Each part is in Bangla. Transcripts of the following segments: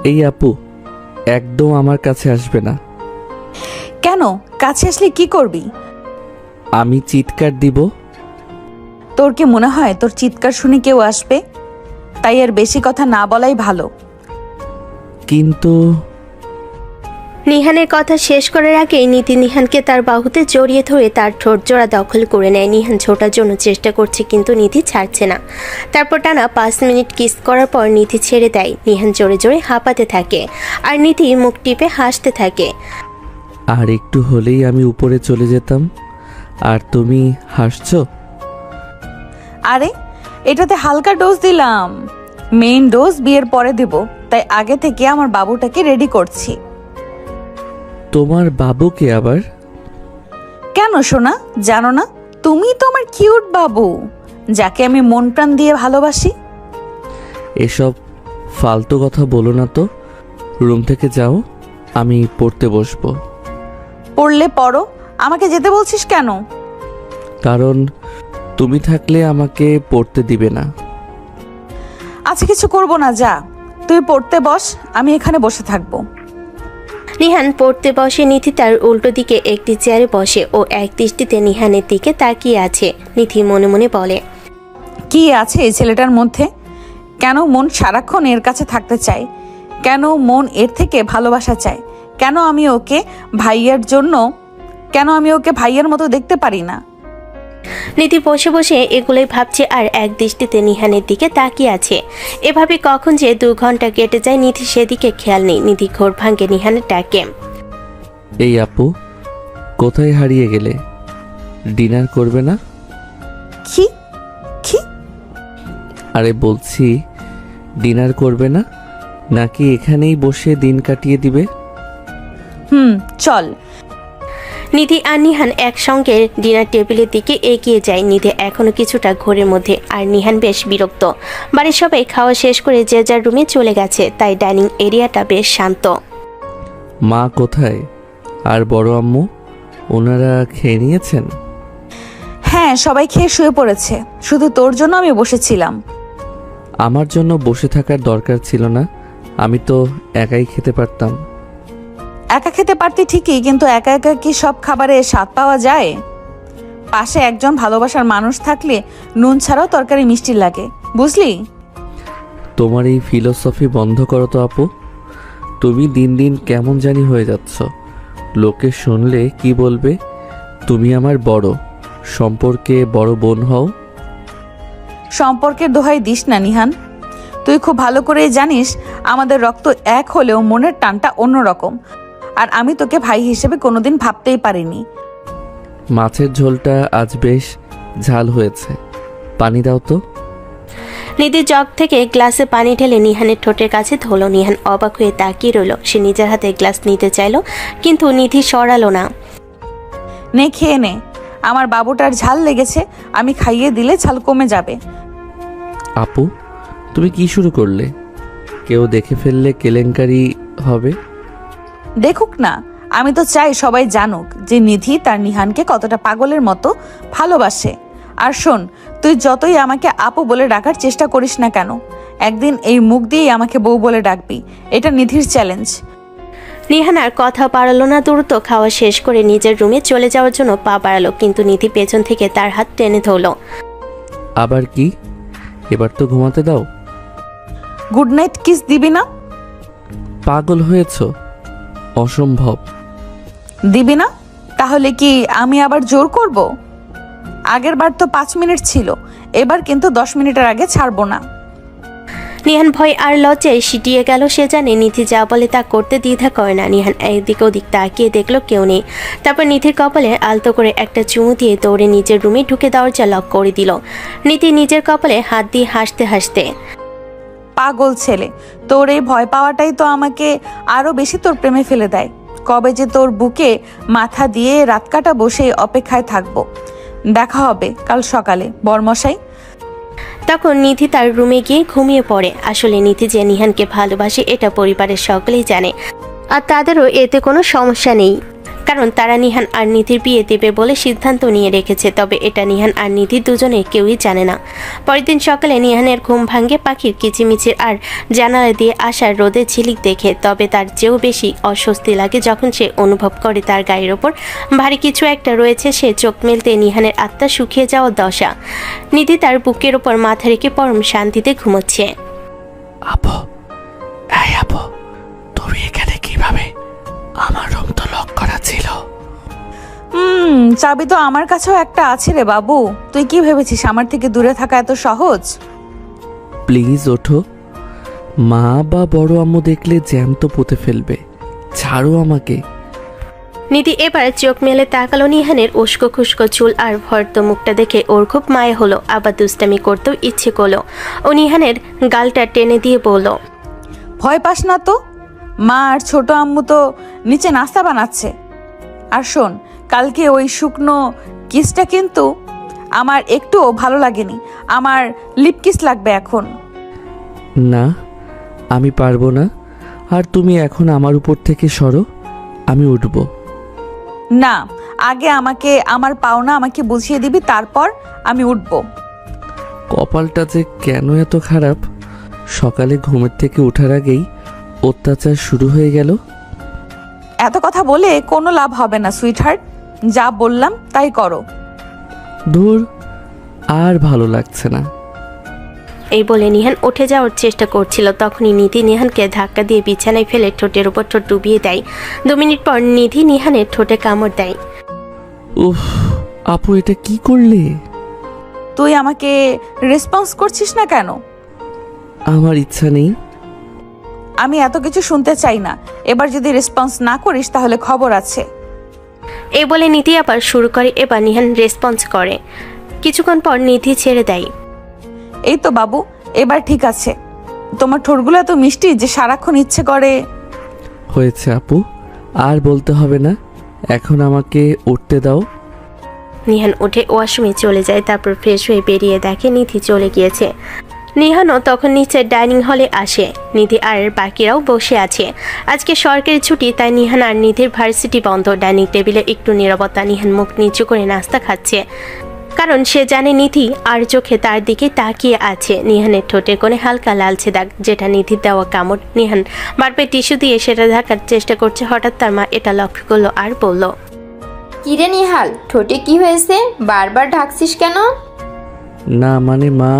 এই আপু, একদম আমার কাছে আসবে না। কেন? কাছে আসলে কি করবি? আমি চিৎকার দিব। তোর কি মনে হয় তোর চিৎকার শুনে কেউ আসবে? তাই আর বেশি কথা না বলাই ভালো। কিন্তু নিহানের কথা শেষ করার আগেই নীতি নিহানকে তার বাহুতে জড়িয়ে ধরে তার ঠোঁট জোড়া দখল করে নেয়। নিহান ছোটার জন্য চেষ্টা করছে কিন্তু নিধি ছাড়ছে না। তারপর টানা 5 মিনিট কিস করার পর নিধি ছেড়ে দেয়। নিহান জোরে জোরে হাঁপাতে থাকে আর নিধি মুখ টিপে হাসতে থাকে। আর একটু হলেই আমি উপরে চলে যেতাম, আর তুমি হাসছো। আরে এটাতে হালকা ডোজ দিলাম, মেইন ডোজ বিয়ের পরে দেব, তাই আগে থেকে আমার বাবুটাকে রেডি করছি। তোমার বাবুকে আবার? কেন সোনা, জানো না? তুমি তো আমার কিউট বাবু, যাকে আমি মন প্রাণ দিয়ে ভালোবাসি। এসব ফালতু কথা বলো না তো। রুম থেকে যাও, আমি পড়তে বসবো। পড়লে পড়ো, আমাকে যেতে বলছিস কেন? কারণ তুমি থাকলে আমাকে পড়তে দিবে না। আচ্ছা কিছু করব না, যা তুই পড়তে বস, আমি এখানে বসে থাকবো। নিহান পড়তে বসে। নিধি তার উল্টো দিকে একটি চেয়ারে বসে ও এক দৃষ্টিতে নিহানের দিকে তাকিয়ে আছে। নিধি মনে মনে বলে, কি আছে এই ছেলেটার মধ্যে? কেন মন সারাক্ষণ এর কাছে থাকতে চায়? কেন মন এর থেকে ভালোবাসা চায়? কেন আমি ওকে ভাইয়ার মতো দেখতে পারি না? নিধি বসে বসে এগুলোই ভাবছে আর এক দৃষ্টিতে নিহানের দিকে তাকিয়ে আছে। এভাবে কখন যে 2 ঘন্টা কেটে যায় নিধি সেদিকে খেয়াল নেই। নিধি ঘোর ভাঙে নিহানের ডাকে। এই আপু, কোথায় হারিয়ে গেলে? ডিনার করবে না? কি কি? আরে বলছি, ডিনার করবে না নাকি এখানেই বসে দিন কাটিয়ে দিবে? চল। নিধি আর নিহান একসঙ্গে ডিনার টেবিলের দিকে এগিয়ে যায়। নিধি এখনো কিছুটা ঘোরের মধ্যে আর নিহান বেশ বিরক্ত। বাড়ির সবাই খাওয়া শেষ করে যে যার রুমে চলে গেছে, তাই ডাইনিং এরিয়াটা বেশ শান্ত। মা কোথায় আর বড় আম্মু, ওনারা খেয়ে নিয়েছেন? হ্যাঁ, সবাই খেয়ে শুয়ে পড়েছে, শুধু তোর জন্য আমি বসেছিলাম। আমার জন্য বসে থাকার দরকার ছিল না, আমি তো একাই খেতে পারতাম। একা খেতে পারতি ঠিকই, কিন্তু একা একা কি সব খাবারে স্বাদ পাওয়া যায়? পাশে একজন ভালোবাসার মানুষ থাকলে নুন ছাড়াও তরকারি মিষ্টি লাগে, বুঝলি? তোমার এই ফিলোসফি বন্ধ করো তো আপু। তুমি দিন দিন কেমন জানি হয়ে যাচ্ছ। লোকে শুনলে কি বলবে? তুমি আমার বড়, সম্পর্কে বড় বোন হও। সম্পর্কের দোহাই দিস না নিহান, তুই খুব ভালো করেই জানিস আমাদের রক্ত এক হলেও মনের টানটা অন্যরকম। আর আমি তোকে ভাই হিসেবে কোনোদিন ভাবতেই পারিনি। মাছের ঝোলটা আজ বেশ ঝাল হয়েছে, পানি দাও তো। নিধি জগ থেকে গ্লাসে পানি ঢেলে নিহানের ঠোঁটের কাছে ধরল। নিহান অবাক হয়ে তাকিয়ে রইল। সে নিজের হাতে গ্লাস নিতে চাইল, কিন্তু নিধি সরালো না। নে খেয়ে নে, আমার বাবুটার ঝাল লেগেছে, আমি খাইয়ে দিলে ঝাল কমে যাবে। আপু, তুমি কি শুরু করলে? কেউ দেখে ফেললে কেলেঙ্কারি হবে। দেখুক না, আমি তো চাই সবাই জানুক যে নিধি তার নিহানকে কতটা পাগলের মতো ভালোবাসে। আর শোন, তুই যতই আমাকে আপু বলে ডাকার চেষ্টা করিস না কেন, একদিন এই মুখ দিয়েই আমাকে বউ বলে ডাকবি, এটা নিধির চ্যালেঞ্জ। নিহান আর কথা বাড়ালো না। দ্রুত খাওয়া শেষ করে নিজের রুমে চলে যাওয়ার জন্য পা বাড়ালো, কিন্তু নিধি পেছন থেকে তার হাত টেনে ধরল। আবার কি? এবার তো ঘুমাতে দাও। গুড নাইট কিস দিবি না? পাগল হয়েছ? অসম্ভব। দিবি না? তাহলে কি আমি আবার জোর করব? আগের বার তো 5 মিনিট ছিল, এবার কিন্তু 10 মিনিটের আগে ছাড়বো না। নিহান ভয় আর লজ্জায় সিটিয়ে গেল। সে জানে নিধি যা বলে তা করতে দ্বিধা করে না। নিহান এদিক ওদিক তাকিয়ে দেখলো কেউ নেই। তারপর নিধির কপালে আলতো করে একটা চুমু দিয়ে দৌড়ে নিজের রুমে ঢুকে দরজা লক করে দিল। নিধি নিজের কপালে হাত দিয়ে হাসতে হাসতে, পাগল ছেলে, তোর এই ভয় পাওয়াটাই তো আমাকে আরো বেশি তোর প্রেমে ফেলে দেয়। কবে যে তোর বুকে মাথা দিয়ে রাত কাটা বসে অপেক্ষায় থাকবো। দেখা হবে কাল সকালে বরমশাই। তখন নিধি তার রুমে গিয়ে ঘুমিয়ে পড়ে। আসলে নিধি যে নিহানকে ভালোবাসে এটা পরিবারের সকলেই জানে, আর তাদেরও এতে কোনো সমস্যা নেই। কারণ তারা নিহান আর নিধির বিয়ে দেবে বলে সিদ্ধান্ত নিয়ে রেখেছে। তবে এটা নিহান আর নিধি দুজনে কেউই জানে না। পরের দিন সকালে নিহানের ঘুম ভাঙে পাখির কিচিমিচির আর জানালা দিয়ে আসার রোদের ঝিলিক দেখে। তবে তার চেয়েও বেশি অস্বস্তি লাগে যখন সে অনুভব করে তার গায়ের ওপর ভারী কিছু একটা রয়েছে। সে চোখ মেলতে নিহানের আত্মা শুকিয়ে যাওয়ার দশা। নিধি তার বুকের ওপর মাথা রেখে পরম শান্তিতে ঘুমোচ্ছে। আপু, এই আপু, তুমি এখানে কিভাবে? আমার রুম তো লক করা ছিল। চাবি তো আমার কাছেও একটা আছে রে বাবু। তুই কি ভেবেছিস আমার থেকে দূরে থাকা এত সহজ? প্লিজ ওঠো। মা বা বড় আম্মু দেখলে জ্যান্ত পুঁতে ফেলবে। ছাড়ো আমাকে। নিধি এবার চোখ মেলে তাকালো নিহানের উস্কো খুস্কো চুল আর ভর্ত মুখটা দেখে ওর খুব মায়ে হলো। আবার দুষ্টামি করতেও ইচ্ছে করলো। ও নিহানের গালটা টেনে দিয়ে বলল, ভয় পাস না তো। মা আর ছোট আম্মু তো নিচে নাস্তা বানাচ্ছে। আর শোন, কালকে ওই শুকনো কিসটা কিন্তু আমার একটুও ভালো লাগেনি। আমার লিপ কিস লাগবে এখন। না, আমি পারবো না। আর তুমি এখন আমার উপর থেকে সরো, আমি উঠব। না, আগে আমাকে আমার পাওনা আমাকে বুঝিয়ে দিবি, তারপর আমি উঠব। কপালটা যে কেন এত খারাপ। সকালে ঘুমের থেকে ওঠার আগেই অত্যাচার শুরু হয়ে গেল। এত কথা বলে কোনো লাভ হবে না সুইটহার্ট। যা বললাম তাই করো। ধুর, আর ভালো লাগছে না। এই বলে নিহান উঠে যাওয়ার চেষ্টা করছিল। তখনই নিধি নিহানকে ধাক্কা দিয়ে বিছানায় ফেলে ঠোঁটের উপর ঠোঁট ডুবিয়ে দেয়। 2 মিনিট পর নিধি নিহানের ঠোঁটে কামড় দেয়। উফ, আপু এটা কি করলে? তুই আমাকে রেসপন্স করছিস না কেন? আমার ইচ্ছা নেই। আমি এত কিছু শুনতে চাই না। এবার যদি রেসপন্স না করিস তাহলে খবর আছে। এই বলে নিধি আবার শুরু করে। এবার নিহান রেসপন্স করে। কিছুক্ষণ পর নিধি ছেড়ে দেয়। এই তো বাবু, এবার ঠিক আছে। তোমার ঠোঁটগুলো এত মিষ্টি যে সারাক্ষণ ইচ্ছে করে। হয়েছে আপু, আর বলতে হবে না। এখন আমাকে উঠতে দাও। নিহান উঠে ওয়াশরুমে চলে যায়। তারপর ফ্রেশ হয়ে বেরিয়ে দেখে নিধি চলে গিয়েছে। নিহানও তখন নিচে ডাইনিং হলে আসে। নিধি আর বাকিরাও বসে আছে। আজকে সরকারি ছুটি, তাই নিহান আর নিধির ভার্সিটি বন্ধ। ডাইনিং টেবিলে একটু নীরবতা। নিহান মুখ নিচু করে নাস্তা খাচ্ছে, কারণ সে জানে নিধি আর চোখে তার দিকে তাকিয়ে আছে। নিহানের ঠোঁটের কোণে হালকা লালচে দাগ, যেটা নিধির দেওয়া কামড়। নিহান বারবার টিস্যু দিয়ে সেটা ঢাকার চেষ্টা করছে। হঠাৎ তার মা এটা লক্ষ্য করলো আর বলল, কিরে নিহাল, ঠোঁটে কি হয়েছে? বারবার ঢাকছিস কেন? না মানে মা,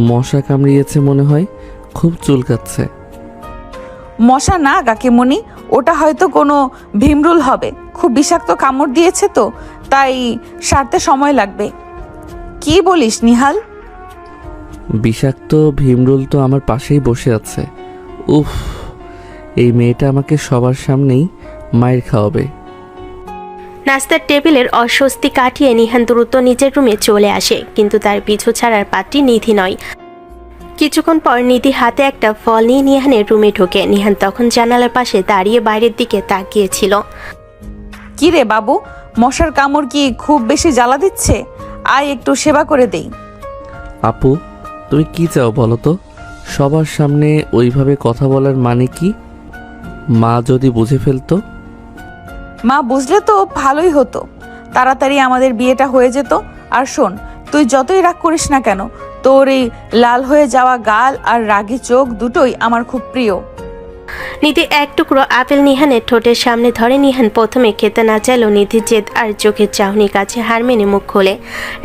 মশা কামড়িয়েছে মনে হয়, খুব চুলকাচ্ছে। মশা না কাকিমণি, ওটা হয়তো কোনো ভীমরুল হবে। খুব বিষাক্ত কামড় দিয়েছে তো, তাই সারতে সময় লাগবে। কি বলিস নিহাল? বিষাক্ত ভীমরুল তো আমার পাশেই বসে আছে। উফ, এই মেয়েটা আমাকে সবার সামনেই মায়ের খাওয়াবে। নাস্তার টেবিলের অস্বস্তি কাটিয়ে নিহান দ্রুত নিজের রুমে চলে আসে, কিন্তু তার পিছু ছাড়ার পাত্রী নিধি নয়। কিছুক্ষণ পর নিধি হাতে একটা ফল নিয়ে নিহানের রুমে ঢোকে। নিহান তখন জানালার পাশে দাঁড়িয়ে বাইরের দিকে তাকিয়েছিল। কি রে বাবু, মশার কামড় কি খুব বেশি জ্বালা দিচ্ছে? আয় একটু সেবা করে দেই। আপু, তুমি কি চাও বলো তো? সবার সামনে ওইভাবে কথা বলার মানে কি? মা যদি বুঝে ফেলতো? মা বুঝলে তো ভালোই হতো, তাড়াতাড়ি আমাদের বিয়েটা হয়ে যেত। আর শোন, তুই যতই রাগ করিস না কেন, তোর এই লাল হয়ে যাওয়া গাল আর রাগী চোখ দুটোই আমার খুব প্রিয়। নিধি এক টুকরো আপেল নিহানের ঠোঁটের সামনে ধরে। নিহান প্রথমে খেতে না চাইলেও নিধির জেদ আর চোখের চাহনির কাছে হার মেনে মুখ খোলে।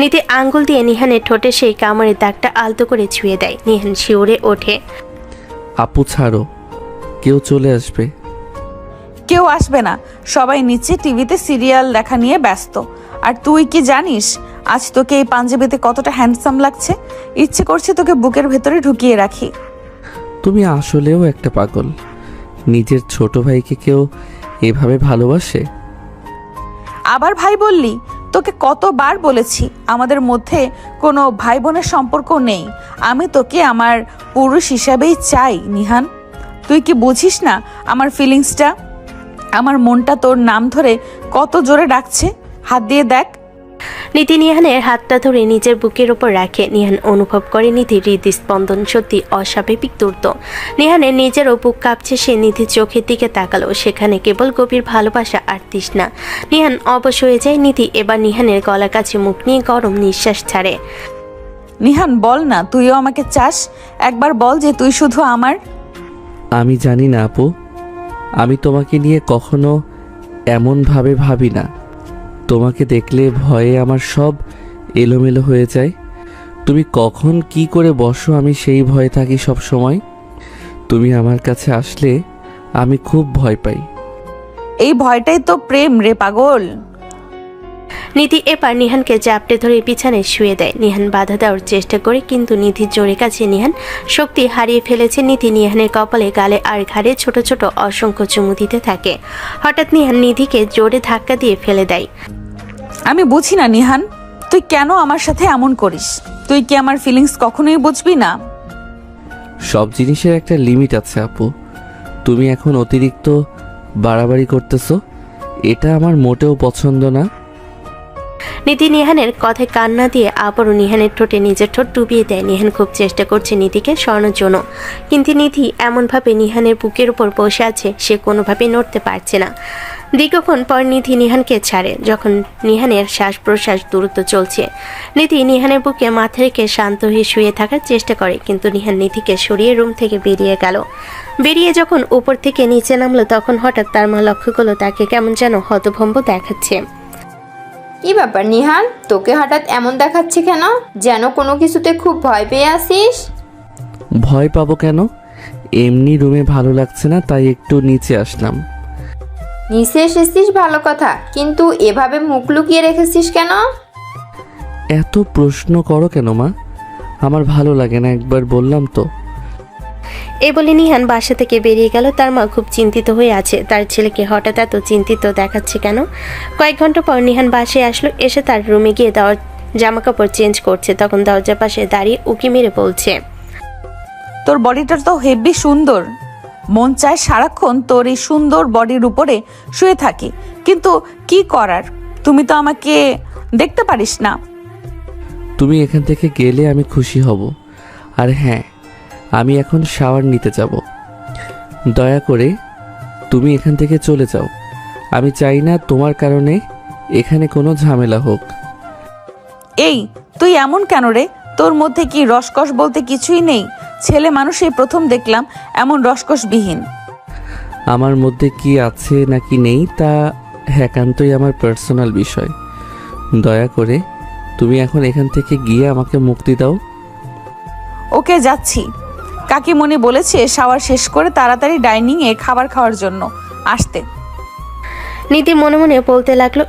নিধি আঙ্গুল দিয়ে নিহানের ঠোঁটে সেই কামড়ের দাগটা আলতো করে ছুঁয়ে দেয়। নিহান শিউরে ওঠে। আপু ছাড়ো, কেউ চলে আসবে। কেউ আসবে না, সবাই নিচে টিভিতে সিরিয়াল দেখা নিয়ে ব্যস্ত। আর তুই কি জানিস আজ তোকে এই পাঞ্জাবিতে কতটা হ্যান্ডসাম লাগছে? ইচ্ছে করছে তোকে বুকের ভেতরে ঢুকিয়ে রাখি। তুমি আসলেও একটা পাগল। নিজের ছোট ভাইকে কেউ এভাবে ভালোবাসে? আবার ভাই বললি? তোকে কতবার বলেছি আমাদের মধ্যে কোনো ভাই বোনের সম্পর্ক নেই। আমি তোকে আমার পুরুষ হিসাবেই চাই নিহান। তুই কি বুঝিস না আমার ফিলিংসটা? আমার মনটা তোর নাম ধরে কত জোরে ডাকছে। হাত দিয়ে দেখ। নিধি নিহানের হাতটা ধরে নিজের বুকের ওপর রাখে। নিহান অনুভব করে নিধির হৃদস্পন্দন সত্যি অস্বাভাবিক দ্রুত। নিহানের নিজেরও বুক কাঁপছে। সে নিধির চোখের দিকে তাকালো, সেখানে কেবল গভীর ভালোবাসা আর তৃষ্ণা। নিহান অবশ হয়ে যায়। নিধি এবার নিহানের গলার কাছে মুখ নিয়ে গরম নিঃশ্বাস ছাড়ে। নিহান বল না, তুইও আমাকে চাস। একবার বল যে তুই শুধু আমার। আমি জানি না আপু, আমি তোমাকে নিয়ে কখনো এমনভাবে ভাবি না। তোমাকে দেখলে ভয়ে আমার সব এলোমেলো হয়ে যায়। তুমি কখন কি করে বসো আমি সেই ভয়ে থাকি সব সময়। তুমি আমার কাছে আসলে আমি খুব ভয় পাই। এই ভয়টাই তো প্রেম রে পাগল। নিধি এবার নিহানকে জাপটে ধরে বিছানায় শুয়ে দেয়। নিহান বাধা দেওয়ার চেষ্টা করে, কিন্তু নিধির জোরে কাছে নিহান শক্তি হারিয়ে ফেলেছে। নিধি নিহানের কপালে, গালে আর ঘাড়ে ছোট ছোট অসংখ্য চুমু দিতে থাকে। হঠাৎ নিহান নিধিকে জোরে ধাক্কা দিয়ে ফেলে দেয়। আমি বুঝি না নিহান, তুই কেন আমার সাথে এমন করিস? তুই কি আমার ফিলিংস কখনোই বুঝবি না? সব জিনিসের একটা লিমিট আছে আপু। তুমি এখন অতিরিক্ত বাড়াবাড়ি করতেছো, এটা আমার মোটেও পছন্দ না। নিধি নিহানের কথায় কান্না দিয়ে আবারও নিহানের ঠোঁটে নিজের ঠোঁট ডুবিয়ে দেয়। নিহান খুব চেষ্টা করছে নিধিকে সরানোর জন্য, কিন্তু নিধি এমনভাবে নিহানের বুকের উপর বসে আছে, সে কোনোভাবেই নড়তে পারছে না। দীর্ঘক্ষণ পর নিধি নিহানকে ছাড়ে, যখন নিহানের শ্বাস প্রশ্বাস দ্রুত চলছে। নিধি নিহানের বুকে মাথা রেখে শান্ত হয়ে শুয়ে থাকার চেষ্টা করে, কিন্তু নিহান নিধিকে সরিয়ে রুম থেকে বেরিয়ে গেল। বেরিয়ে যখন উপর থেকে নিচে নামলো, তখন হঠাৎ তার মা লক্ষ্য করলো তাকে কেমন যেন হতভম্ব দেখাচ্ছে। কি ব্যাপার নিহাল, তোকে হঠাৎ এমন দেখাচ্ছে কেন? যেন কোনো কিছুতে খুব ভয় পেয়ে আসিস। ভয় পাবো কেন? এমনি রুমে ভালো লাগছে না, তাই একটু নিচে আসলাম। নিচে এসেছিস ভালো কথা, কিন্তু এভাবে মুখ লুকিয়ে রেখেছিস কেন? এত প্রশ্ন করো কেন মা? আমার ভালো লাগে না, একবার বললাম তো। এই বলে নিহান বাসা থেকে বেরিয়ে গেল। তার মা খুব চিন্তিত হয়ে আছে, তার ছেলেকে হঠাৎ এত চিন্তিত দেখাচ্ছে কেন। কয়েক ঘন্টা পর নিহান বাসায় আসলো। এসে তার রুমে গিয়ে দেওয়ার জামা কাপড় চেঞ্জ করছে, তখন দরজার পাশে দাঁড়িয়ে উকি মেরে বলছে, তোর বডিটা তো হেভি সুন্দর। মন চায় সারাক্ষণ তোর এই সুন্দর বডির উপরে শুয়ে থাকি, কিন্তু কি করার, তুমি তো আমাকে দেখতে পারিস না। তুমি এখান থেকে গেলে আমি খুশি হব। আর হ্যাঁ, আমি এখন শাওয়ার নিতে যাব। দয়া করে তুমি এখান থেকে চলে যাও। আমি চাই না তোমার কারণে এখানে কোনো ঝামেলা হোক। এই তুই এমন কেন রে? তোর মধ্যে কি রসকস বলতে কিছুই নেই? ছেলে মানুষ এই প্রথম দেখলাম এমন রসকসবিহীন। আমার মধ্যে কি আছে নাকি নেই তা একান্তই আমার পার্সোনাল বিষয়। দয়া করে তুমি এখন এখান থেকে গিয়ে আমাকে মুক্তি দাও। ওকে, যাচ্ছি। কাকিমণি বলেছে শাওয়ার শেষ করে তাড়াতাড়ি ডাইনিংয়ে খাবার খাওয়ার জন্য আসতে। নিধি মনে মনে বলতে লাগলো,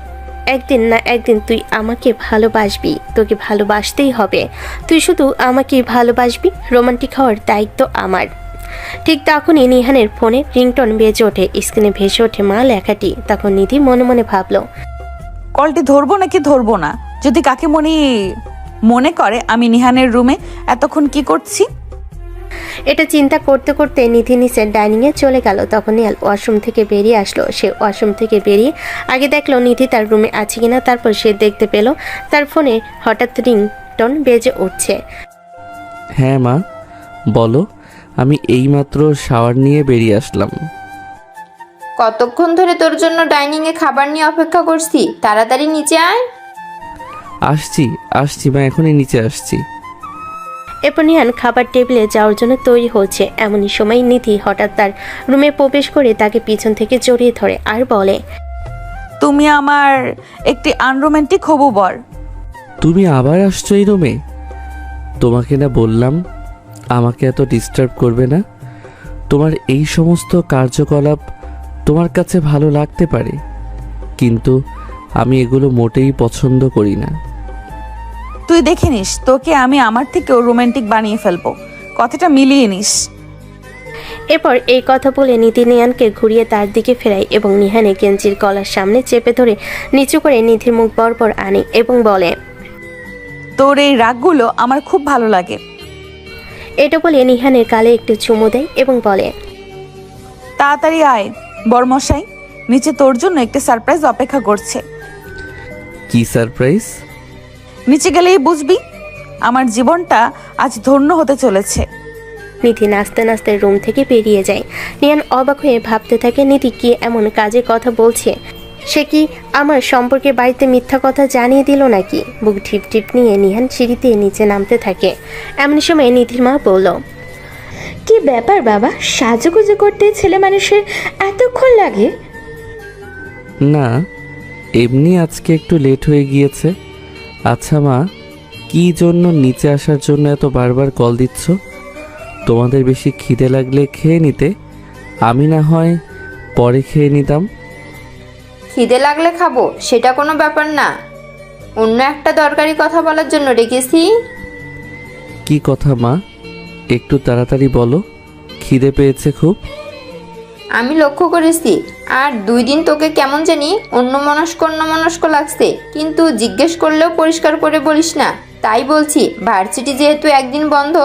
একদিন না একদিন তুই আমাকে ভালোবাসবি, তোকে ভালোবাসতেই হবে। তুই শুধু আমাকে ভালোবাসবি, রোমান্টিক হওয়ার দায়িত্ব আমার। ঠিক তখনই নিহানের ফোনে রিংটন বেজে ওঠে, স্ক্রিনে ভেসে ওঠে মা লেখাটি। তখন নিধি মনে মনে ভাবলো, কলটি ধরবো নাকি ধরবো না? যদি কাকিমণি মনে করে আমি নিহানের রুমে এতক্ষণ কি করছি। এটা চিন্তা করতে করতে নিধি নিচের ডাইনিংয়ে চলে গেল। তখন নিহাল ওয়াশরুম থেকে বেরিয়ে আসলো। সে ওয়াশরুম থেকে বেরিয়ে আগে দেখলো নিধি তার রুমে আছে কিনা। তারপর সে দেখতে পেল তার ফোনে হঠাৎ রিংটন বেজে উঠছে। হ্যাঁ মা, বলো। আমি এইমাত্র শাওয়ার নিয়ে বেরিয়ে আসলাম। কতক্ষণ ধরে তোর জন্য ডাইনিংয়ে খাবার নিয়ে অপেক্ষা করছি, তাড়াতাড়ি নিচে আয়। আসছি আসছি মা, এখনই নিচে আসছি। এরপর নিহান খাবার টেবিলে যাওয়ার জন্য তৈরি হচ্ছে। এমনই সময় নিধি হঠাৎ তার রুমে প্রবেশ করে তাকে পিছন থেকে জড়িয়ে ধরে আর বলে, তুমি আমার একটি আনরোম্যান্টিক হবু বর। তুমি আবার আসছো এই রুমে? তোমাকে না বললাম আমাকে এত ডিস্টার্ব করবে না। তোমার এই সমস্ত কার্যকলাপ তোমার কাছে ভালো লাগতে পারে, কিন্তু আমি এগুলো মোটেই পছন্দ করি না। তুই দেখে নিস, তোকে আমি আমার থেকেও রোমান্টিক বানিয়ে ফেলবো। কথাটা মিলিয়ে নিস। এরপর এই কথা বলে নিধি নিহানকে ঘুরিয়ে তার দিকে ফেরায় এবং নিহানে গেঞ্জির গলার সামনে চেপে ধরে নিচু করে নিধির মুখ বরাবর আনে এবং বলে, তোর এই রাগগুলো আমার খুব ভালো লাগে। এটা বলে নিহানের গালে একটু চুমু দেয় এবং বলে, তাড়াতাড়ি আয় বরমশাই, নিচে তোর জন্য একটা সারপ্রাইজ অপেক্ষা করছে। কি সারপ্রাইজ? নিচে গেলেই বুঝবি আমার জীবনটা আজ ধন্য হতে চলেছে। নিধি নাচতে নাচতে রুম থেকে বেরিয়ে যায়। নিহান অবাক হয়ে ভাবতে থাকে নিধি কি এমন কাজে কথা বলছে, সে কি আমার সম্পর্কে বাড়িতে মিথ্যা কথা জানিয়ে দিল নাকি। বুক ঢিপ ঢিপ নিয়ে নিহান সিঁড়িতে নিচে নামতে থাকে। এমন সময় নিধির মা বলল, কি ব্যাপার বাবা, সাজুগুজু করতে ছেলে মানুষের এতক্ষণ লাগে? না, এমনি আজকে একটু লেট হয়ে গিয়েছে। আচ্ছা মা, কি জন্য নিচে আসার জন্য এত বারবার কল দিচ্ছ? তোমাদের বেশি খিদে লাগলে খেয়ে নিতে, আমি না হয় পরে খেয়ে নিতাম। খিদে লাগলে খাবো সেটা কোনো ব্যাপার না, অন্য একটা দরকারি কথা বলার জন্য ডেকেছি। কি কথা মা, একটু তাড়াতাড়ি বলো, খিদে পেয়েছে খুব। আমি লক্ষ্য করেছি আর 2 দিন তোকে কেমন জানি অন্যমনস্ক লাগছে, কিন্তু জিজ্ঞেস করলেও পরিষ্কার করে বলিস না। তাই বলছি, ভার্সিটি যেহেতু একদিন বন্ধ,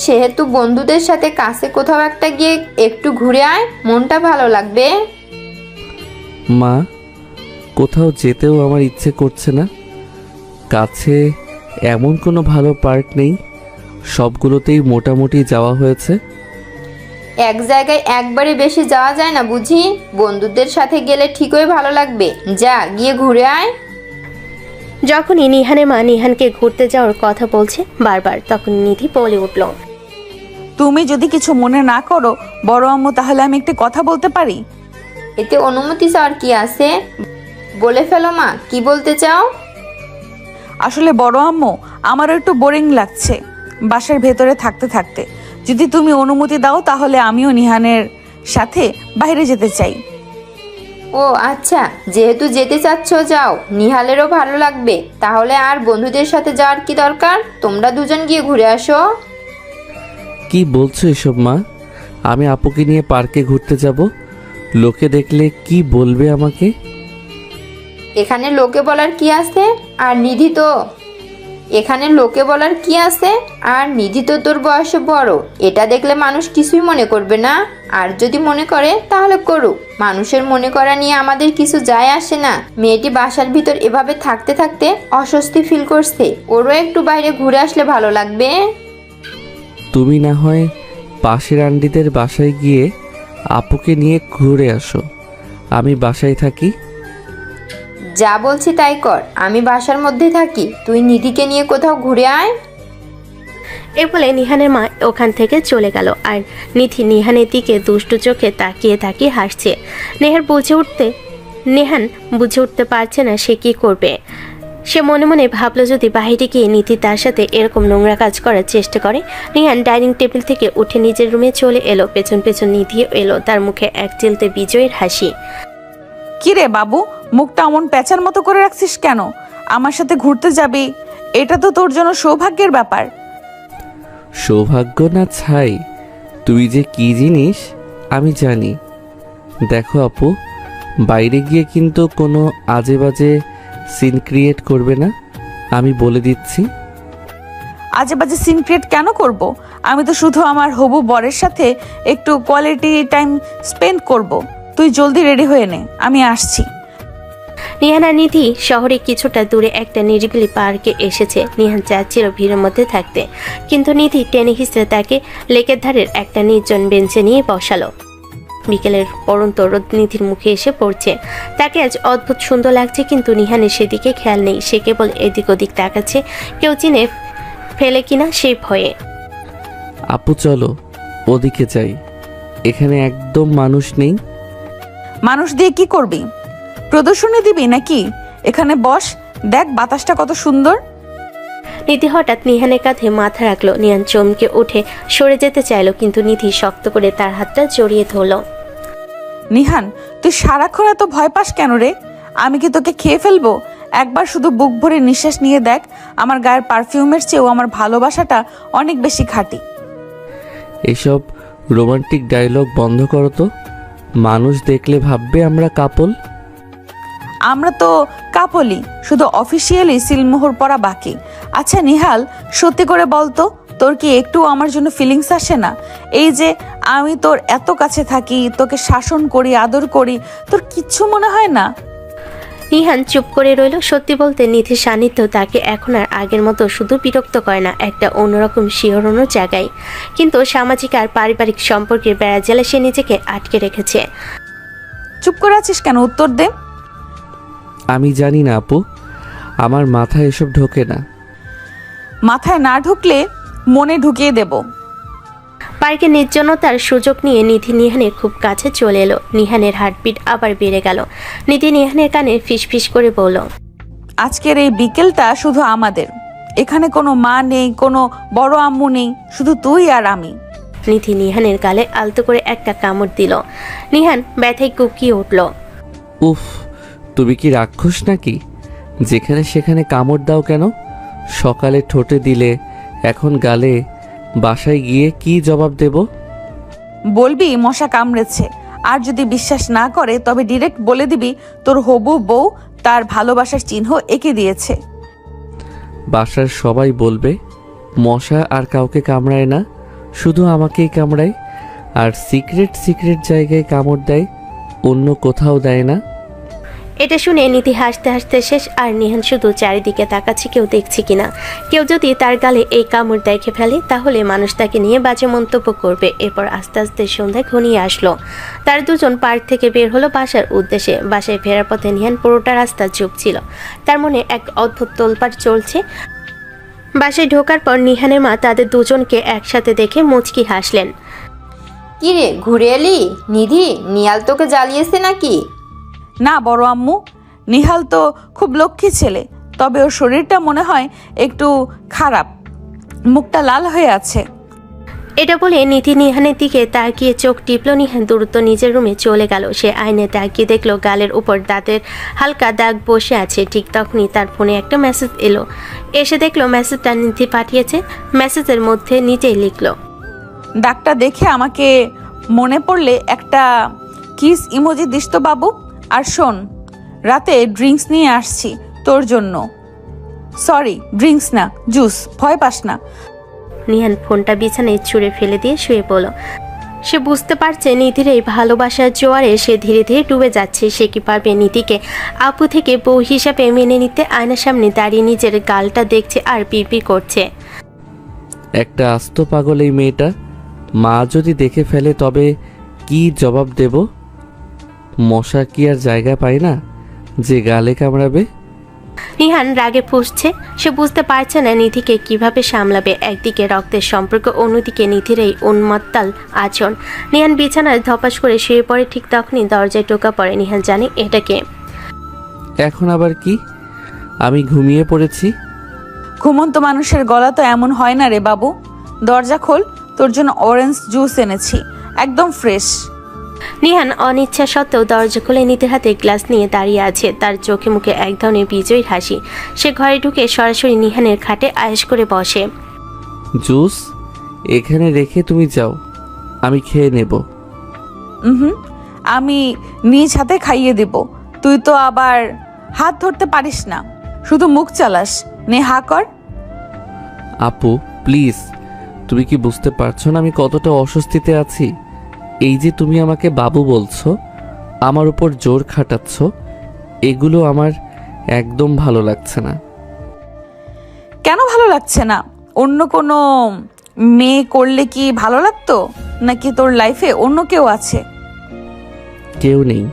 সেহেতু বন্ধুদের সাথে কাছে কোথাও একটা গিয়ে একটু ঘুরে আয়, মনটা ভালো লাগবে। মা, কোথাও যেতেও আমার ইচ্ছে করছে না। কাছে এমন কোনো ভালো পার্ক নেই, সবগুলোতেই মোটামুটি যাওয়া হয়েছে। এক জায়গায় একবারে বেশি যাওয়া যায় না বুঝি, বন্ধুদের সাথে গেলে ঠিকই ভালো লাগবে, যা গিয়ে ঘুরে আয়। যখনই নিহানের মা নিহানকে ঘুরতে যাওয়ার কথা বলছে বারবার, তখন নিধি বলে উঠল, তুমি যদি কিছু মনে না করো বড় আম্মু, তাহলে আমি একটি কথা বলতে পারি? এতে অনুমতি চাওয়ার কি আছে, বলে ফেলো মা, কি বলতে চাও? আসলে বড় আম্মু, আমারও একটু বোরিং লাগছে বাসার ভেতরে থাকতে থাকতে। যদি তুমি অনুমতি দাও তাহলে আমিও নিহানের সাথে বাইরে যেতে চাই। ও আচ্ছা, যেহেতু যেতে চাচ্ছ যাও, নিহালেরও ভালো লাগবে। তাহলে আর বন্ধুদের সাথে যাওয়ার কি দরকার, তোমরা দুজন গিয়ে ঘুরে আসো। কি বলছো এসব মা? আমি আপুকে নিয়ে পার্কে ঘুরতে যাব, লোকে দেখলে কি বলবে আমাকে? এখানে লোকে বলার কি আছে, আর নিধি তো তোর বয়সে বড়, এটা দেখলে মানুষ কিছুই মনে করবে না। আর যদি মনে করে তাহলে করুক, মানুষের মনে করা নিয়ে আমাদের কিছু যায় আসে না। মেয়েটি বাসার ভিতর এভাবে থাকতে থাকতে অস্বস্তি ফিল করছে, ওরও একটু বাইরে ঘুরে আসলে ভালো লাগবে। তুমি না হয় পাশের আন্টিদের বাসায় গিয়ে আপুকে নিয়ে ঘুরে আসো, আমি বাসায় থাকি। যা বলছি তাই কর, আমি বাসার মধ্যে থাকি, তুই নিধিকে নিয়ে কোথাও ঘুরে আয়। এর ফলে নিহানের মা ওখান থেকে চলে গেল, আর নিধি নিহানের দিকে দুষ্টু চোখে তাকিয়ে তাকিয়ে হাসছে। নেহান বুঝে উঠতে পারছে না সে কি করবে। সে মনে মনে ভাবলো যদি বাইরে গিয়ে নিধি তার সাথে এরকম নোংরা কাজ করার চেষ্টা করে। নিহান ডাইনিং টেবিল থেকে উঠে নিজের রুমে চলে এলো, পেছন পেছন নিধিও এলো, তার মুখে এক চিলতে বিজয়ের হাসি। কিরে বাবু, মুখটা অমন প্যাঁচার মতো করে রাখছিস কেন? আমার সাথে ঘুরতে যাবি, এটা তো তোর জন্য সৌভাগ্যের ব্যাপার। সৌভাগ্য না ছাই, তুই যে কি জিনিস আমি জানি। দেখো আপু, বাইরে গিয়ে কিন্তু কোনো আজে বাজে সিন ক্রিয়েট করবে না, আমি বলে দিচ্ছি। আজে বাজে সিন ক্রিয়েট কেন করব? আমি তো শুধু আমার হবু বরের সাথে একটু কোয়ালিটি টাইম স্পেন্ড করব। তুই জলদি রেডি হয়ে নে, আমি আসছি। নিহান আর নিধি শহরে কিছুটা দূরে একটা নিরিবিলি পার্কে এসেছে। নিহান চাচ্ছিল ভিড়ের মধ্যে থাকতে, কিন্তু নিধি টেনে হিসেবে তাকে লেকের ধারের একটা নির্জন বেঞ্চে নিয়ে বসালো। বিকেলের পরন্ত রোদ নিধির মুখে এসে পড়ছে, তাকে আজ অদ্ভুত সুন্দর লাগছে, কিন্তু নিহানের সেদিকে খেয়াল নেই। সে কেবল এদিক ওদিক তাকাচ্ছে, কেউ চিনে ফেলে কিনা সেই ভয়ে। আপু চলো ওদিকে যাই, এখানে একদম মানুষ নেই। মানুষ দিয়ে কি করবি? প্রদর্শনী দিবি নাকি? এখানে বস, দেখ বাতাসটা কত সুন্দর। নিধি হঠাৎ নিহানের কাঁধে মাথা রাখলো। নিহান চমকে উঠে সরে যেতে চাইলো, কিন্তু নিধি শক্ত করে তার হাতটা জড়িয়ে ধরলো। নিহান, তুই সারাক্ষণ এত ভয় পাস কেন রে? আমি কি তোকে খেয়ে ফেলবো? একবার শুধু বুক ভরে নিঃশ্বাস নিয়ে দেখ, আমার গায়ের পারফিউমের চেয়েও আমার ভালোবাসাটা অনেক বেশি খাঁটি। এসব রোমান্টিক ডায়লগ বন্ধ করো তো, মানুষ দেখলে ভাববে আমরা কাপল। আমরা তো কাপলি, শুধু অফিসিয়ালি সিলমোহর পরা বাকি। আচ্ছা নিহাল, সত্যি করে বলতো, তোর কি একটু আমার জন্য ফিলিংস আসে না? এই যে আমি তোর এত কাছে থাকি, তোকে শাসন করি, আদর করি, তোর কিচ্ছু মনে হয় না? নিহান চুপ করে রইল। সত্যি বলতে নিধির সান্নিধ্য তাকে এখন আর আগের মতো শুধু বিরক্ত করে না, একটা অন্যরকম শিহরণও জাগায়। কিন্তু সামাজিক আর পারিবারিক সম্পর্কের বেড়াজালে সে নিজেকে আটকে রেখেছে। চুপ করে আছিস কেন? উত্তর দে। আমি জানি না আপু, আমার মাথায় এসব ঢোকে না। মাথায় না ঢুকলে মনে ঢুকিয়ে দেব। পার্কে নির্জনতার সুযোগ নিয়ে নিধি নিহানের খুব কাছে চলে এলো। নিহানের হার্টবিট আবার বেড়ে গেল। নিধি নিহানের কানে ফিসফিস করে বলল, আজকের এই বিকেলটা শুধু আমাদের। এখানে কোনো মা নেই, কোনো বড় আম্মু নেই, শুধু তুই আর আমি। নিধি নিহানের গালে আলতো করে একটা কামড় দিল। নিহান ব্যথায় কুকিয়ে উঠল। উফ, তুমি কি রাক্ষস নাকি? যেখানে সেখানে কামড় দাও কেন? সকালে ঠোঁটে দিলে, এখন গালে। বাসায় গিয়ে কি জবাব দেব? বলবি মশা কামড়েছে। আর যদি বিশ্বাস না করে তবে ডিরেক্ট বলে দিবি তোর হবু বউ তার ভালোবাসার চিহ্ন এঁকে দিয়েছে। বাসার সবাই বলবে মশা আর কাউকে কামড়ায় না, শুধু আমাকেই কামড়ায়। আর সিক্রেট সিক্রেট জায়গায় কামড় দেয়, অন্য কোথাও দেয় না। এটা শুনে নিধি হাসতে হাসতে শেষ। আর নিহান শুধু চারিদিকে তাকাচ্ছে কেউ দেখছে কিনা। কেউ যদি তার গালে এই কামড় দেখে ফেলে তাহলে মানুষ তাকে নিয়ে বাজে মন্তব্য করবে। এরপর আস্তে আস্তে সন্ধ্যা ঘনিয়ে আসলো। তার দুজন পার্ক থেকে বের হলো বাসার উদ্দেশ্যে। বাসায় ফেরার পথে নিহান পুরোটা রাস্তা চুপ ছিল। তার মনে এক অদ্ভুত তোলপাড় চলছে। বাসায় ঢোকার পর নিহানের মা তাদের দুজনকে একসাথে দেখে মুচকি হাসলেন। কি রে, ঘুরে এলি? নিধি, নিয়াল তোকে জ্বালিয়েছে নাকি? না বড় আম্মু, নিহাল তো খুব লক্ষ্মী ছেলে, তবে ওর শরীরটা মনে হয় একটু খারাপ, মুখটা লাল হয়ে আছে। এটা বলে নিধি নিহানের দিকে তাকিয়ে চোখ টিপল। নিহান দ্রুত নিজের রুমে চলে গেল। সে আয়নায় তাকিয়ে দেখলো গালের উপর দাঁতের হালকা দাগ বসে আছে। ঠিক তখনই তার ফোনে একটা মেসেজ এলো। এসে দেখলো মেসেজটা নিধি পাঠিয়েছে। মেসেজের মধ্যে নিজেই লিখলো, ডাকটা দেখে আমাকে মনে পড়লে একটা কিস ইমোজি দিস তো বাবু। আর শোন, রাতে ড্রিঙ্কস নিয়ে আসছি তোর জন্য। সরি, ড্রিঙ্কস না, জুস। ভয় পাস না। নিহান ফোনটা বিছানায় ছুঁড়ে ফেলে দিয়ে শুয়ে পড়ল। সে বুঝতে পারছে নিধির এই ভালোবাসার জোয়ারে সে ধীরে ধীরে ডুবে যাচ্ছে। সে কি পারবে নিধিকে আপু থেকে বউ হিসাবে মেনে নিতে? আয়নার সামনে দাঁড়িয়ে নিজের গালটা দেখছে আর পিড়পিড় করছে। একটা আস্ত পাগল এই মেয়েটা। মা যদি দেখে ফেলে তবে কি জবাব দেব? মশা কি আর জায়গা পায় না যে গালে কামড়াবে? নিহান রাগে ফুঁসছে। সে বুঝতে পারছে না নিধিকে কিভাবে সামলাবে। একদিকে রক্তের সম্পর্ক, অন্যদিকে নিধির এই উন্মাত্তাল আচরণ। নিহান বিছানায় ধপাস করে শুয়ে পড়ে। ঠিক তখনই দরজায় টোকা পড়ে। নিহান জানে এটা কে। এখন আবার কি? আমি ঘুমিয়ে পড়েছি। ঘুমন্ত মানুষের গলা তো এমন হয় না রে বাবু। দরজা খোল, তোর জন্য অরেঞ্জ জুস এনেছি, একদম ফ্রেশ। নিহান অনিচ্ছা সত্ত্বেও দরজা খুলে নিধির হাতে গ্লাস নিয়ে দাঁড়িয়ে আছে। তার চোখে মুখে এক ধরনের বিজয়ীর হাসি। সে ঘরে ঢুকে সরাসরি নিহানের খাটে আয়েশ করে বসে। জুস এখানে রেখে তুমি যাও, আমি খেয়ে নেব। আমি নিজ হাতে খাইয়ে দেব। তুই তো আবার হাত ধরতে পারিস না, শুধু মুখ চালাস। নে হা কর। আপু প্লিজ, তুমি কি বুঝতে পারছো না আমি কতটা অস্বস্তিতে আছি? এই যে তুমি আমাকে বাবু বলছো, আমার উপর জোর খাটাচ্ছ, এগুলো আমার একদম ভালো লাগছে না। কেন ভালো লাগছে না? অন্য কোনো মেয়ে করলে কি ভালো লাগতো? নাকি তোর লাইফে অন্য কেউ আছে? কেউ নেই,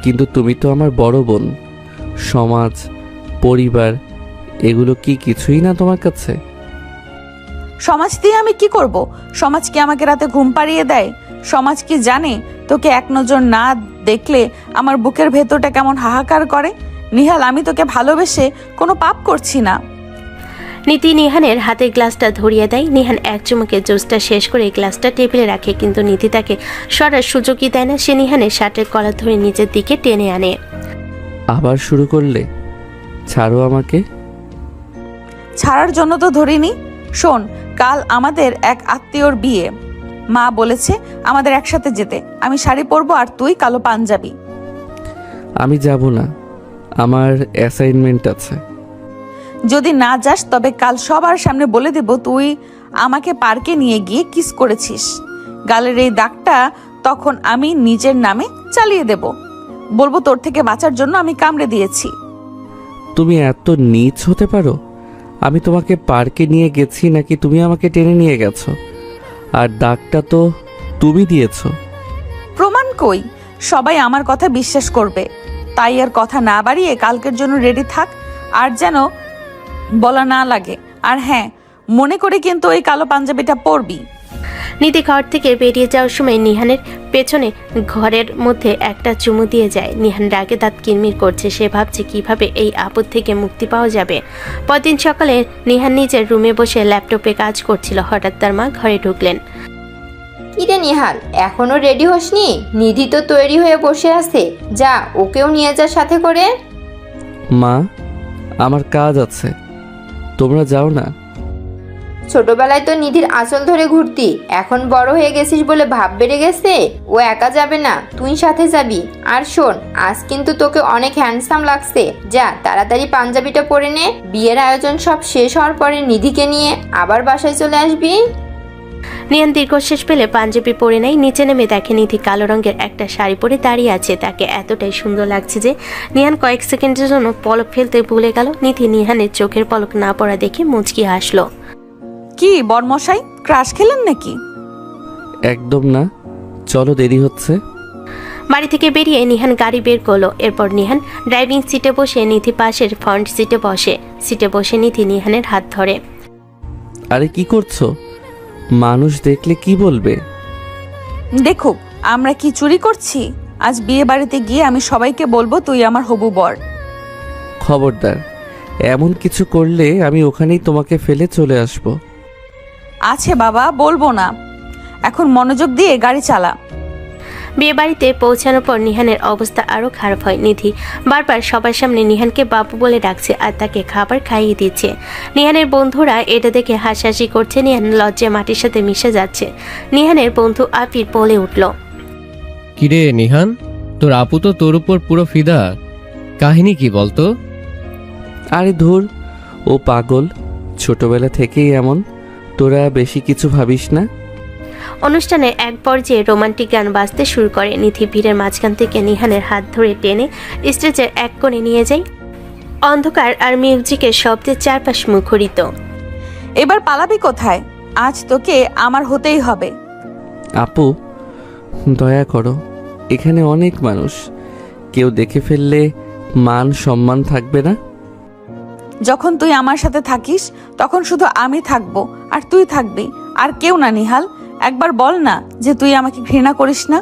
কিন্তু তুমি তো আমার বড় বোন। সমাজ, পরিবার, এগুলো কি কিছুই না তোমার কাছে? সমাজ দিয়ে আমি কি করব? সমাজ কি আমাকে রাতে ঘুম পাড়িয়ে দেয়? সমাজ কি জানে তোকে এক নজর না দেখলে আমার বুকের ভেতরটা কেমন হাহাকার করে? নিহাল, আমি তোকে ভালোবেসে কোনো পাপ করছি না। নিধি নিহানের হাতে গ্লাসটা ধরিয়ে দেয়। নিহান এক চুমুকে জুসটা শেষ করে গ্লাসটা টেবিলে রাখে, কিন্তু নিধি তাকে সরার সুযোগই দেয় না। সে নিহানের শার্টের কলার ধরে নিজের দিকে টেনে আনে। আবার শুরু করলে? ছাড়ো আমাকে। ছাড়ার জন্য তো ধরিনি। শোন, কাল আমাদের এক আত্মীয়র বিয়ে। মা বলেছে আমাদের একসাথে যেতে। আমি শাড়ি পরবো আর তুই কালো পাঞ্জাবি। আমি যাব না, আমার অ্যাসাইনমেন্ট আছে। যদি না যাস তবে কাল সবার সামনে বলে দেব তুই আমাকে পার্কে নিয়ে গিয়ে কিস করেছিস। গালের এই দাগটা তখন আমি নিজের নামে চালিয়ে দেব। বলবো তোর থেকে বাঁচার জন্য আমি কামড়ে দিয়েছি। তুমি এত নীচ হতে পারো? আমি তোমাকে পার্কে নিয়ে গেছি নাকি তুমি আমাকে টেনে নিয়ে গেছো? আর দাগটা তো তুমি দিয়েছো। প্রমাণ কই? সবাই আমার কথা বিশ্বাস করবে, তাই আর কথা না বাড়িয়ে কালকের জন্য রেডি থাক, আর যেন বলা না লাগে। আর হ্যাঁ, মনে করে কিন্তু ওই কালো পাঞ্জাবিটা পরবি। নিধি ঘর থেকে বেরিয়ে যাওয়ার সময় নিহানের পেছনে ঘরের মধ্যে একটা চুমু দিয়ে যায়। নিহান রাগে দাঁত কিরমির করছে। সে ভাবছে কিভাবে এই আপদ থেকে মুক্তি পাওয়া যাবে। পরদিন সকালে নিহান নিজের রুমে বসে ল্যাপটপে কাজ করছিল। হঠাৎ তার মা ঘরে ঢুকলেন। কিরে নিহাল, এখনো রেডি হসনি? নিধি তো তৈরি হয়ে বসে আছে, যা ওকেও নিয়ে যা সাথে করে। মা, আমার কাজ আছে, তোমরা যাও না। ছোটবেলায় তো নিধির আঁচল ধরে ঘুরতি, এখন বড় হয়ে গেছিস বলে ভাব বেড়ে গেছে। ও একা যাবে না, তুই সাথে যাবি। আর শোন, আজ কিন্তু তোকে অনেক হ্যান্ডসাম লাগছে। যা তাড়াতাড়ি পাঞ্জাবিটা পরে নে, বিয়ের আয়োজন সব শেষ হওয়ার পরে নিধিকে নিয়ে আবার বাসায় চলে আসবি। নিহান দীর্ঘশ্বাস ফেলে পাঞ্জাবি পরে নেয়। নিচে নেমে দেখে নিধি কালো রঙের একটা শাড়ি পরে দাঁড়িয়ে আছে। তাকে এতটাই সুন্দর লাগছে যে নিহান কয়েক সেকেন্ডের জন্য পলক ফেলতে ভুলে গেল। নিধি নিহানের চোখের পলক না পড়া দেখে মুচকি হাসলো। কি বরমশাই, ক্রাশ খেলেন নাকি? একদম না, চলো, দেরি হচ্ছে। বাড়ি থেকে বেরিয়ে নিহান গাড়ি বের করলো। এরপর নিহান ড্রাইভিং সিটে বসে নিধি পাশের ফ্রন্ট সিটে বসে। সিটে বসে নিধি নিহানের হাত ধরে। আরে কি করছো? মানুষ দেখলে কি বলবে? দেখুক আমরা কি চুরি করছি। আজ বিয়ে বাড়িতে গিয়ে আমি সবাইকে বলবো তুই আমার হবু বর। খবরদার, এমন কিছু করলে আমি ওখানেই তোমাকে ফেলে চলে আসব। আছে বাবা, বলবো না। এখন মনোযোগ দিয়ে গাড়ি চালা। বিয়ে বাড়িতে পৌঁছানোর পর নিহানের অবস্থা আরো খারাপ হয়। নিধি বারবার সবার সামনে নিহানকে বাবু বলে ডাকছে আর তাকে খাবার খাইয়ে দিচ্ছে। নিহানের বন্ধুরা এটা দেখে হাসাহাসি করছে। নিহান লজ্জায় মাটির সাথে মিশে যাচ্ছে। নিহানের বন্ধু আপির বলে উঠল, কিরে নিহান, তোর আপু তো তোর উপর পুরো ফিদা। কাহিনী কি বলতো? আরে ধুর, ও পাগল, ছোটবেলা থেকেই এমন। তোরা বেশি কিছু ভাবিস না। অনুষ্ঠানে এক পর্যায়ে রোমান্টিক গান বাজতে শুরু করে। নিধি ভিড়ের মাঝখান থেকে নিহানের হাত ধরে টেনে স্টেজের এক কোণে নিয়ে যায়। অন্ধকার আর মিউজিকের শব্দে চারপাশ মুখরিত। এবার পালাবি কোথায়? আজ তোকে আমার হতেই হবে। আপু, দয়া করো, এখানে অনেক মানুষ, কেউ দেখে ফেললে মান সম্মান থাকবে না। যখন তুই আমার সাথে থাকিস তখন শুধু আমি থাকবো আর তুই থাকবি, আর কেউ না। নিহাল, একবার বল না যে তুই আমাকে ঘৃণা করিস না।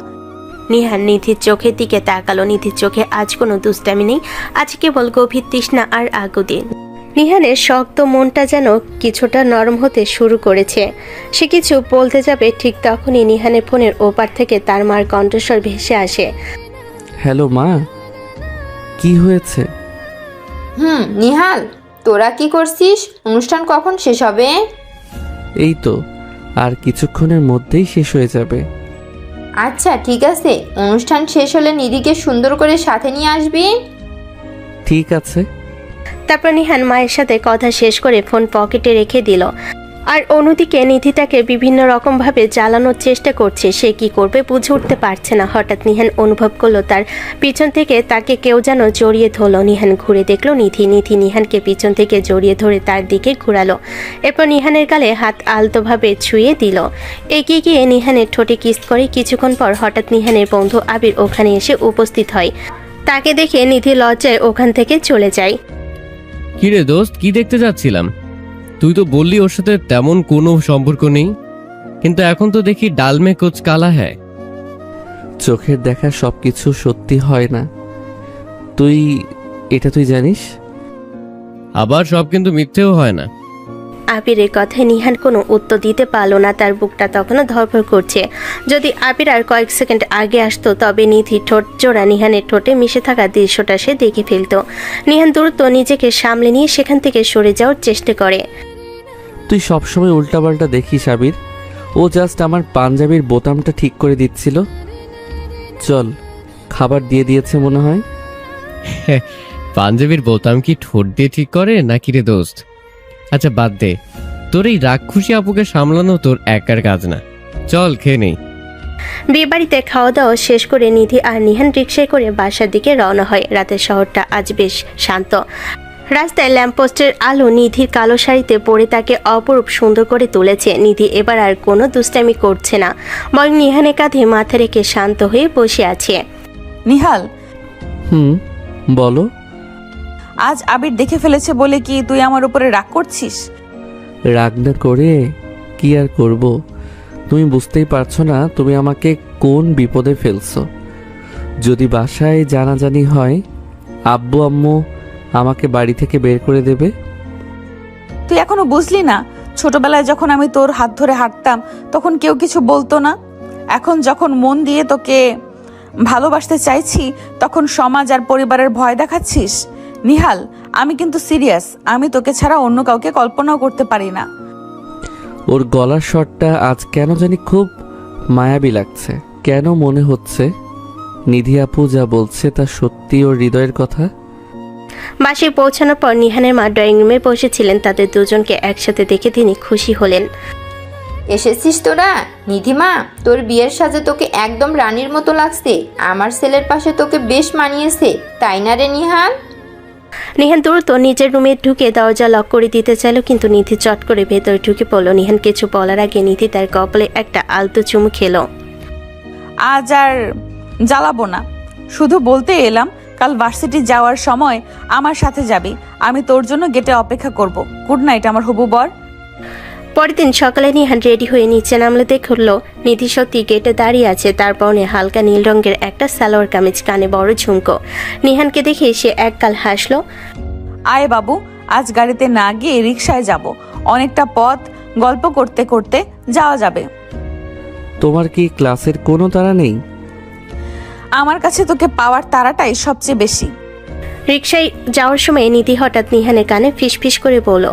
নিহান নিধির চোখের দিকে তাকালো। নিধির চোখে আজ কোনো দুষ্টামি নেই, আজ কেবল গভীর তৃষ্ণা আর আগুদি। নিহানের শক্ত মনটা যেন কিছুটা নরম হতে শুরু করেছে। সে কিছু বলতে যাবে, ঠিক তখনই নিহানের ফোনের ওপার থেকে তার মার কণ্ঠস্বর ভেসে আসে। হ্যালো মা, কি হয়েছে? নিহাল, তোরা কি করছিস? অনুষ্ঠান কখন শেষ হবে? এই তো আর কিছুক্ষণের মধ্যেই শেষ হয়ে যাবে। আচ্ছা ঠিক আছে, অনুষ্ঠান শেষ হলে নিধিকে সুন্দর করে সাথে নিয়ে আসবি। ঠিক আছে। তারপর নিহান মায়ের সাথে কথা শেষ করে ফোন পকেটে রেখে দিল। আর অন্যদিকে নিধি তাকে বিভিন্ন রকমভাবে জ্বালানোর চেষ্টা করছে। সে কি করবে বুঝে উঠতে পারছে না। হঠাৎ নিহান অনুভব করলো তার পিছন থেকে তাকে কেউ যেন জড়িয়ে ধরলো। নিহান ঘুরে দেখলো নিধি। নিধি নিহানকে পিছন থেকে জড়িয়ে ধরে তার দিকে ঘুরালো। এরপর নিহানের গালে হাত আলতোভাবে ছুঁয়ে দিল। এগিয়ে গিয়ে নিহানের ঠোঁটে কিস করে। কিছুক্ষণ পর হঠাৎ নিহানের বন্ধু আবির ওখানে এসে উপস্থিত হয়। তাকে দেখে নিধি লজ্জায় ওখান থেকে চলে যায়। কিরে দোস্ত, কি দেখতে যাচ্ছিলাম? তুই তো বললি ওর সাথে তেমন কোনো সম্পর্ক নেই, কিন্তু এখন তো দেখি ডাল মে কুছ কালা হ্যায়। চোখের দেখা সবকিছু সত্যি হয় না, তুই জানিস। আবার সব কিন্তু মিথ্যেও হয় না। আবিরের কথায় নিহান কোনো উত্তর দিতে পারল না। তার বুকটা তখনও ধরফর করছে। যদি আবির আর কয়েক সেকেন্ড আগে আসতো তবে নিধি ঠোঁট জোড়া নিহানের ঠোঁটে মিশে থাকা দৃশ্যটা সে দেখে ফেলত। নিহান দ্রুত নিজেকে সামলে নিয়ে সেখান থেকে সরে যাওয়ার চেষ্টা করে। তুই সবসময় উল্টাপাল্টা দেখিস আবির। ও জাস্ট আমার পাঞ্জাবির বোতামটা ঠিক করে দিচ্ছিল। চল, খাবার দিয়ে দিয়েছে মনে হয়। পাঞ্জাবির বোতাম কি ঠোঁট দিয়ে ঠিক করে নাকি রে দোস্ত? আচ্ছা বাদ দে, তোর এই রাগ খুশি আপুকে সামলানো তোর একার কাজ না। চল খেয়ে নেই। বিয়েবাড়িতে খাওয়া দাওয়া শেষ করে নিধি আর নিহান রিকশায় করে বাসার দিকে রওনা হয়। রাতের শহরটা আজ বেশ শান্ত। রাস্তায় ল্যাম্পপোস্টের আলো নিধির কালো শাড়িতে পরে তাকে অপরূপ সুন্দর করে তুলেছে। নিধি এবার আর কোনো দুষ্টামি করছে না, বরং নিহানের কাঁধে মাথা রেখে শান্ত হয়ে বসে আছে। নিহাল, বলো। আজ আবির দেখে ফেলেছে বলে কি তুই আমার উপরে রাগ করছিস? রাগ না করে কি আর করব? তুমি বুঝতেই পারছো না তুমি আমাকে কোন বিপদে ফেলছো। যদি বাসায় জানাজানি হয়, আব্বু আম্মু আমাকে বাড়ি থেকে বের করে দেবে। তুই এখনো বুঝলি না? ছোটবেলায় যখন আমি তোর হাত ধরে হাঁটতাম তখন কেউ কিছু বলতো না। এখন যখন মন দিয়ে তোকে ভালোবাসতে চাইছি তখন সমাজ আর পরিবারের ভয় দেখাচ্ছিস। নিহাল, আমি কিন্তু সিরিয়াস। আমি তোকে ছাড়া অন্য কাউকে কল্পনাও করতে পারি না। ওর গলার স্বরটা আজ কেন জানি খুব মায়াবী লাগছে। কেন মনে হচ্ছে নিধি আপু যা বলছে তা সত্যি ওর হৃদয়ের কথা। বাসায় পৌঁছানোর পর নিহানের মা ড্রয়িং রুমে বসেছিলেন। তাদের দুজনকে একসাথে দেখে তিনি খুশি হলেন। এসেছিস তোরা? নিধিমা, তোর বিয়ের সাজে তোকে একদম রানীর মতো লাগছে। আমার ছেলের পাশে তোকে বেশ মানিয়েছে, তাই না রে নিহাল? নিহান দ্রুত নিজের রুমে ঢুকে দরজা লক করে দিতে চাইল, কিন্তু নিধি চট করে ভেতরে ঢুকে পড়ল। নিহান কিছু বলার আগে নিধি তার কপালে একটা আলতো চুমু খেলো। আজ আর জ্বালাবো না, শুধু বলতে এলাম কাল ভার্সিটি যাওয়ার সময় আমার সাথে যাবি। আমি তোর জন্য গেটে অপেক্ষা করব। গুড নাইট আমার হবু বর। পরের দিন সকালে নিহান রেডি হয়ে নিচে নামলে দেখল নিধি সত্যি গেটে দাঁড়িয়ে আছে। তার পরনে হালকা নীল রঙের একটা সালোয়ার কামিজ, কানে বড় ঝুমকো। নিহানকে দেখে সে একগাল হাসলো। আয় বাবু, আজ গাড়িতে না গিয়ে রিকশায় যাব। অনেকটা পথ গল্প করতে করতে যাওয়া যাবে। তোমার কি ক্লাসের কোনো তাড়া নেই? আমার কাছে তোকে পাওয়ার তাড়াটাই সবচেয়ে বেশি। রিকশায় যাওয়ার সময় নিধি হঠাৎ নিহানের কানে ফিসফিস করে বলল,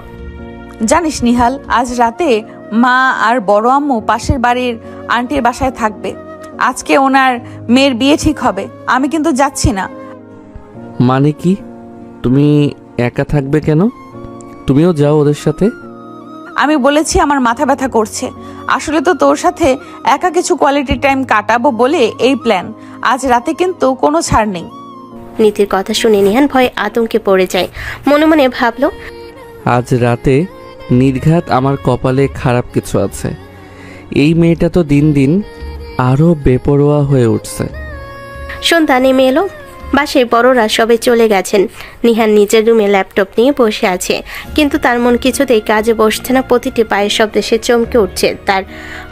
জানিস নিহাল, আজ রাতে মা আর বড় আম্মু পাশের বাড়ির আন্টির বাসায় থাকবে। আজকে ওনার মেয়ের বিয়ে ঠিক হবে। আমি কিন্তু যাচ্ছি না। মানে কি? তুমি একা থাকবে কেন? তুমিও যাও ওদের সাথে। আমি বলেছি আমার মাথা ব্যথা করছে। আসলে তো তোর সাথে একা কিছু কোয়ালিটি টাইম কাটাবো বলে এই প্ল্যান। আজ রাতে কিন্তু কোনো ছাড় নেই। নিধির কথা শুনে নিহান ভয়ে আতঙ্কে পড়ে যায়। মনে মনে ভাবল, আজ রাতে নির্ঘাত আমার কপালে খারাপ কিছু আছে। এই মেয়েটা তো দিন দিন আরো বেপরোয়া হয়ে উঠছে। সন্ধ্যা নেমে এলো। বাসায় বড়রা সবে চলে গেছেন। নিহান নিজের রুমে ল্যাপটপ নিয়ে বসে আছে, কিন্তু তার মন কিছুতেই কাজে বসছে না। প্রতিটি পায়ের শব্দে সে চমকে উঠছে।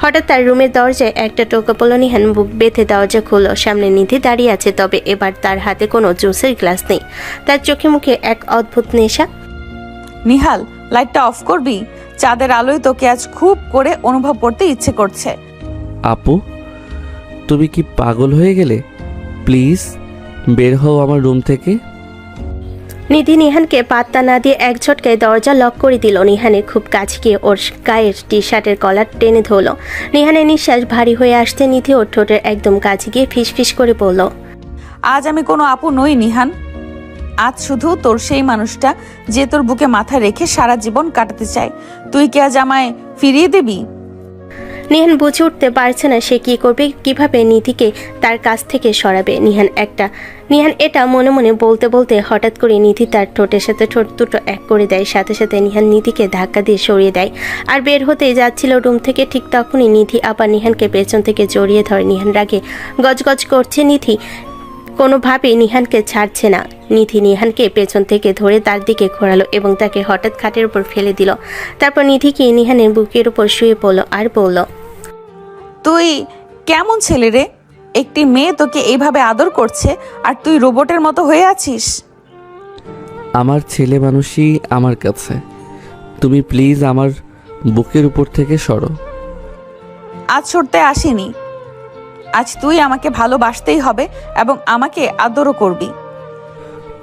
হঠাৎ তার রুমের দরজায় একটা টোকা পড়ল। নিহান বুক বেঁধে দরজা খুলল। সামনে নিধি দাঁড়িয়ে আছে, তবে এবার তার হাতে কোনো জুসের গ্লাস নেই। তার চোখে মুখে এক অদ্ভুত নেশা। নিহাল, লাইটটা অফ করবি? চাঁদের আলোয় তোকে আজ খুব করে অনুভব করতে ইচ্ছে করছে। আপু, তুমি কি পাগল হয়ে গেলে? প্লিজ বের হও আমার রুম থেকে। নিধি নিহানকে পাত্তা না দিয়ে এক ঝটকায় দরজা লক করে দিল। নিহানের খুব কাছে গিয়ে ওর গায়ের টি শার্টের কলার টেনে ধরল। নিহানের নিঃশ্বাস ভারী হয়ে আসতে নিধি ওর ঠোঁটের একদম কাছে গিয়ে ফিসফিস করে বলল, আজ আমি কোনো আপু নই নিহান। আজ শুধু তোর সেই মানুষটা যে তোর বুকে মাথা রেখে সারা জীবন কাটাতে চায়। তুই কি আজ আমায় ফিরিয়ে দিবি? নিহান বুঝে উঠতে পারছে না সে কি করবে, কিভাবে নিধিকে তার কাছ থেকে সরাবে। নিহান এটা মনে মনে বলতে বলতে হঠাৎ করে নিধি তার ঠোঁটের সাথে ঠোঁট দুটো এক করে দেয়। সাথে সাথে নিহান নিধিকে ধাক্কা দিয়ে সরিয়ে দেয়। আর বের হতেই যাচ্ছিল রুম থেকে, ঠিক তখনই নিধি আবার নিহানকে পেছন থেকে জড়িয়ে ধরে। নিহান রাগে গজগজ করছে। নিধি কোনোভাবেই নিহানকে ছাড়ছে না। নিধি নিহানকে পেছন থেকে ধরে তার দিকে ঘোরালো এবং তাকে হঠাৎ খাটের উপর ফেলে দিল। তারপর নিধিকে নিহানের বুকের উপর শুয়ে পড়ল আর বলল, তুই কেমন ছেলে রে? একটি মেয়ে তোকে এইভাবে আদর করছে আর তুই রোবটের মতো হয়ে আছিস। আমার ছেলে মানুষই আমার কাছে। তুমি প্লিজ আমার বুকের উপর থেকে সরো। আজ সরতে আসিনি। আজ তুই আমাকে ভালোবাসতেই হবে এবং আমাকে আদরও করবি।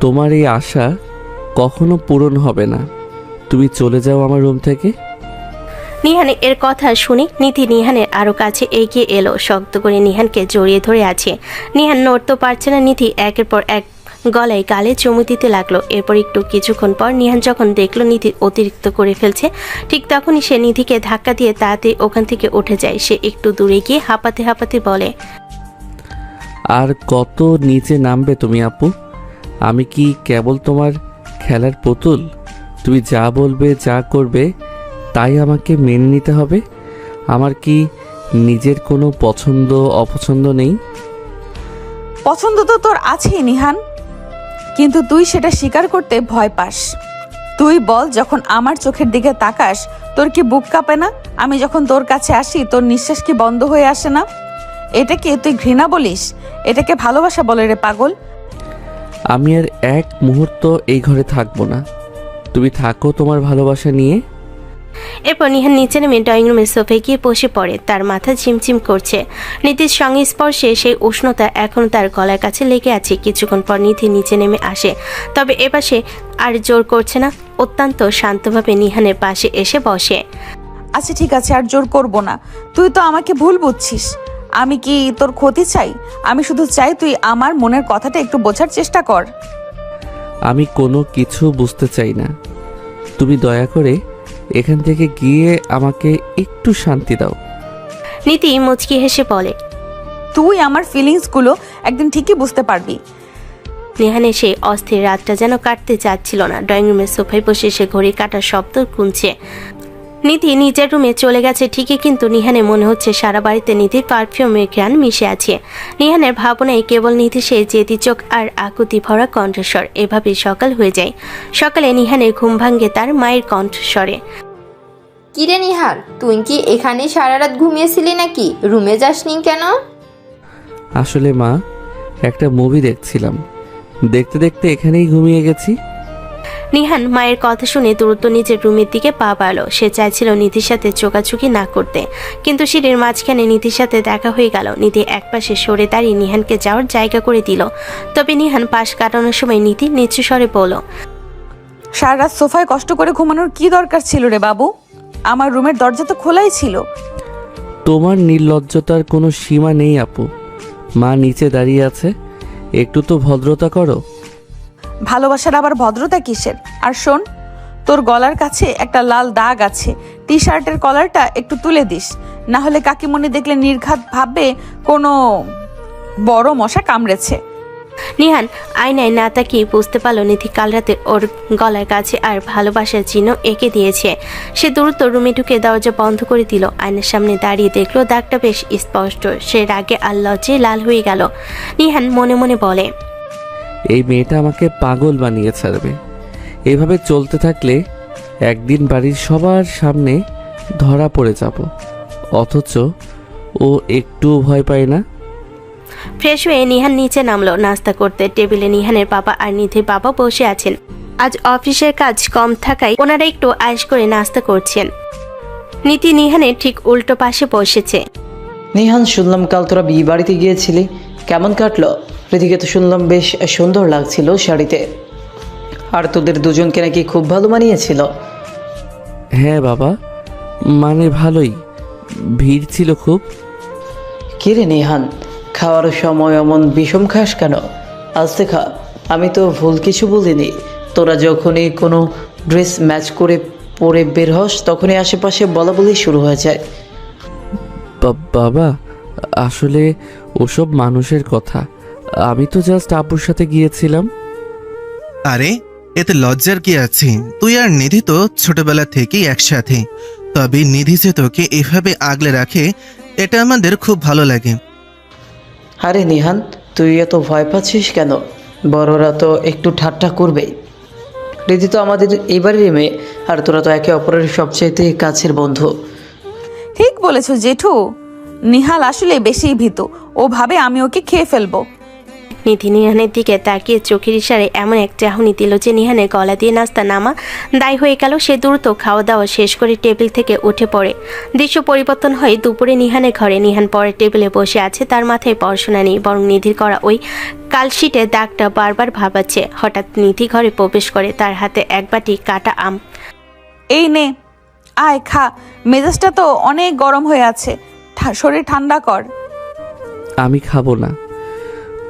তোমার এই আশা কখনো পূরণ হবে না। তুমি চলে যাও আমার রুম থেকে। নিহানের এর কথা শুনে নিধি নিহানের আরো কাছে এগিয়ে এলো। শক্ত করে নিহানকে জড়িয়ে ধরে আছে। নিহান নড়তে পারছে না। নিধি একের পর এক গলায় গালে চুমু দিতে লাগলো। এরপর একটু কিছুক্ষণ পর নিহান যখন দেখলো নিধি অতিরিক্ত করে ফেলছে, ঠিক তখনই সে নিধিকে ধাক্কা দিয়ে তাড়াতাড়ি ওখান থেকে উঠে যায়। সে একটু দূরে গিয়ে হাঁপাতে হাঁপাতে বলে, আর কত নিচে নামবে তুমি আপু? আমি কি কেবল তোমার খেলার পুতুল? তুমি যা বলবে, যা করবে তাই আমাকে মেনে নিতে হবে? আমার কি নিজের কোনো পছন্দ অপছন্দ নেই? পছন্দ তো তোর আছেই নিহান, কিন্তু তুই সেটা স্বীকার করতে ভয় পাস। তুই বল, যখন আমার চোখের দিকে তাকাস তোর কি বুক কাঁপে না? আমি যখন তোর কাছে আসি তোর নিঃশ্বাস কি বন্ধ হয়ে আসে না? এটাকে তুই ঘৃণা বলিস? এটাকে ভালোবাসা বলে রে পাগল। আমি আর এক মুহূর্ত এই ঘরে থাকবো না। তুমি থাকো তোমার ভালোবাসা নিয়ে। এরপর নিহান নিচে নেমে ড্রয়িং রুমের সোফায় গিয়ে বসে পড়ে। তার মাথা ঝিমঝিম করছে। নিধির সঙ্গে স্পর্শে সেই উষ্ণতা এখন তার গলার কাছে লেগে আছে। কিছুক্ষণ পর নিধি নিচে নেমে আসে, তবে এবার সে আর জোর করছে না। অত্যন্ত শান্তভাবে নিহানের পাশে এসে বসে। আচ্ছা ঠিক আছে, আর জোর করব না। তুই তো আমাকে ভুল বুঝছিস। আমি কি তোর ক্ষতি চাই? আমি শুধু চাই তুই আমার মনের কথাটা একটু বোঝার চেষ্টা কর। আমি কোনো কিছু বুঝতে চাই না। তুমি দয়া করে এখান থেকে গিয়ে আমাকে একটু শান্তি দাও। নিধি মুচকি হেসে বলে, তুই আমার ফিলিংসগুলো একদিন ঠিকই বুঝতে পারবি। নিহানের সেই অস্থির রাতটা যেন কাটতে চাচ্ছিল না। ড্রয়িং রুমের সোফায় বসে সে ঘড়ির কাঁটার শব্দ গুনছে। নিধি নিজের রুমে চলে গেছে ঠিকই, কিন্তু নিহানের মনে হচ্ছে সারা বাড়িতে নিধির পারফিউমের ঘ্রাণ মিশে আছে। নিহানের ভাবনায় কেবল নিধি সে জেদি চোখ আর আকুতি ভরা কণ্ঠস্বর। এভাবেই সকাল হয়ে যায়। সকালে নিহানের ঘুম ভাঙ্গে তার মায়ের কণ্ঠস্বরে। কিরে নিহার, তুই কি এখানে সারা রাত ঘুমিয়েছিলি নাকি? রুমে যাসনি কেন? আসলে মা, একটা মুভি দেখছিলাম, দেখতে দেখতে এখানেই ঘুমিয়ে গেছি। নিহান মায়ের কথা শুনে দ্রুত নিজের রুমের দিকে পা বাড়ালো। সে চাইছিল নিধির সাথে চোকাচুকি না করতে, কিন্তু সিঁড়ির মাঝখানে নিধির সাথে দেখা হয়ে গেল। নিধি একপাশে সরে দাঁড়িয়ে নিহানকে যাওয়ার জায়গা করে দিল। তবে নিহান পাশ কাটানোর সময় নিধি নিচু স্বরে বলল, সারা রাত সোফায় কষ্ট করে ঘুমানোর কি দরকার ছিল রে বাবু? আমার রুমের দরজা তো খোলাই ছিল। তোমার নির্লজ্জতার কোনো সীমা নেই আপু। মা নিচে দাঁড়িয়ে আছে, একটু তো ভদ্রতা করো। ভালোবাসার আবার ভদ্রতা কিসের? আর শোন, তোর গলার কাছে একটা লাল দাগ আছে। টি শার্টের কলারটা একটু তুলে দিস, না হলে কাকিমণি দেখলে নির্ঘাত ভাববে কোনো বড় মশা কামড়েছে। নিহান আয়নায় না তাকিয়ে বুঝতে পারল নিধি কাল রাতে ওর গলার কাছে আর ভালোবাসার চিহ্ন এঁকে দিয়েছে। সে দ্রুত রুমে ঢুকে দরজা বন্ধ করে দিল। আয়নার সামনে দাঁড়িয়ে দেখলো দাগটা বেশ স্পষ্ট। সে রাগে আর লজ্জায় লাল হয়ে গেল। নিহান মনে মনে বলে, এই মেয়েটা আমাকে পাগল বানিয়ে ছাড়বে। এভাবে চলতে থাকলে একদিন বাড়ির সবার সামনে ধরা পড়ে যাব। অথচ ও একটুও ভয় পায় না। ফ্রেশ হয়ে নিহান নিচে নামলো নাস্তা করতে। টেবিলে নিহানের বাবা আর নিধির বাবা বসে আছেন। আজ অফিসের কাজ কম থাকায় ওনারা একটু আয়েশ করে নাস্তা করছেন। নীতি নিহানের ঠিক উল্টো পাশে বসেছে। নিহান, শুনলাম কাল তোরা বিয়ে বাড়িতে গিয়েছিলি, কেমন কাটলো? পৃথিবীকে তো শুনলাম বেশ সুন্দর লাগছিল শাড়িতে, আর তোদের দুজনকে নাকি খুব ভালো মানিয়েছিল। হ্যাঁ বাবা, মানে ভালোই, ভিড় ছিল খুব। কিরে নিহান, খাওয়ার সময় এমন বিষম খাস কেন? আস্তে খা, আমি তো ভুল কিছু বলিনি। তোরা যখনই কোনো ড্রেস ম্যাচ করে পরে বের হস তখনই আশেপাশে বলা বলি শুরু হয়ে যায়। বাবা, আসলে ওসব মানুষের কথা। আমি তো জাস্ট আব্বুর সাথে গিয়েছিলাম। আরে এতে লজ্জার কি আছে? তুই আর নিধি তো ছোটবেলা থেকেই একসাথে। তবে নিধি যে তোকে এভাবে আগলে রাখে, এটা আমাদের খুব ভালো লাগে। আরে নিহান, তুই এত ভয় পাচ্ছিস কেন? বড়রা তো একটু ঠাট্টা করবেই। রীতি তো আমাদের এবারের মেয়ে, আর তোরা তো একে অপরের সবচাইতে কাছের বন্ধু। ঠিক বলেছো জেঠু। নিহাল আসলে বেশি ভীতু। ও ভাবে আমি ওকে খেয়ে ফেলবো। নিধি নিহানের দিকে তাকিয়ে চোখের ইশারে এমন এক চাহনি দিল যে নিহানের গলা দিয়ে নাস্তা নামা দায় হয়ে গেল। সে দ্রুত খাওয়া দাওয়া শেষ করে টেবিল থেকে উঠে পড়ে। দৃশ্য পরিবর্তন হয় দুপুরে নিহানের ঘরে। নিহান পরের টেবিলে বসে আছে। তার মাথায় পড়াশোনা নেই, বরং নিধির করা ওই কালশিটে দাগটা বারবার ভাবাচ্ছে। হঠাৎ নিধি ঘরে প্রবেশ করে। তার হাতে এক বাটি কাটা আম। এই নে, আয় খা। মেজাজটা তো অনেক গরম হয়ে আছে, শরীর ঠান্ডা কর। আমি খাবো না,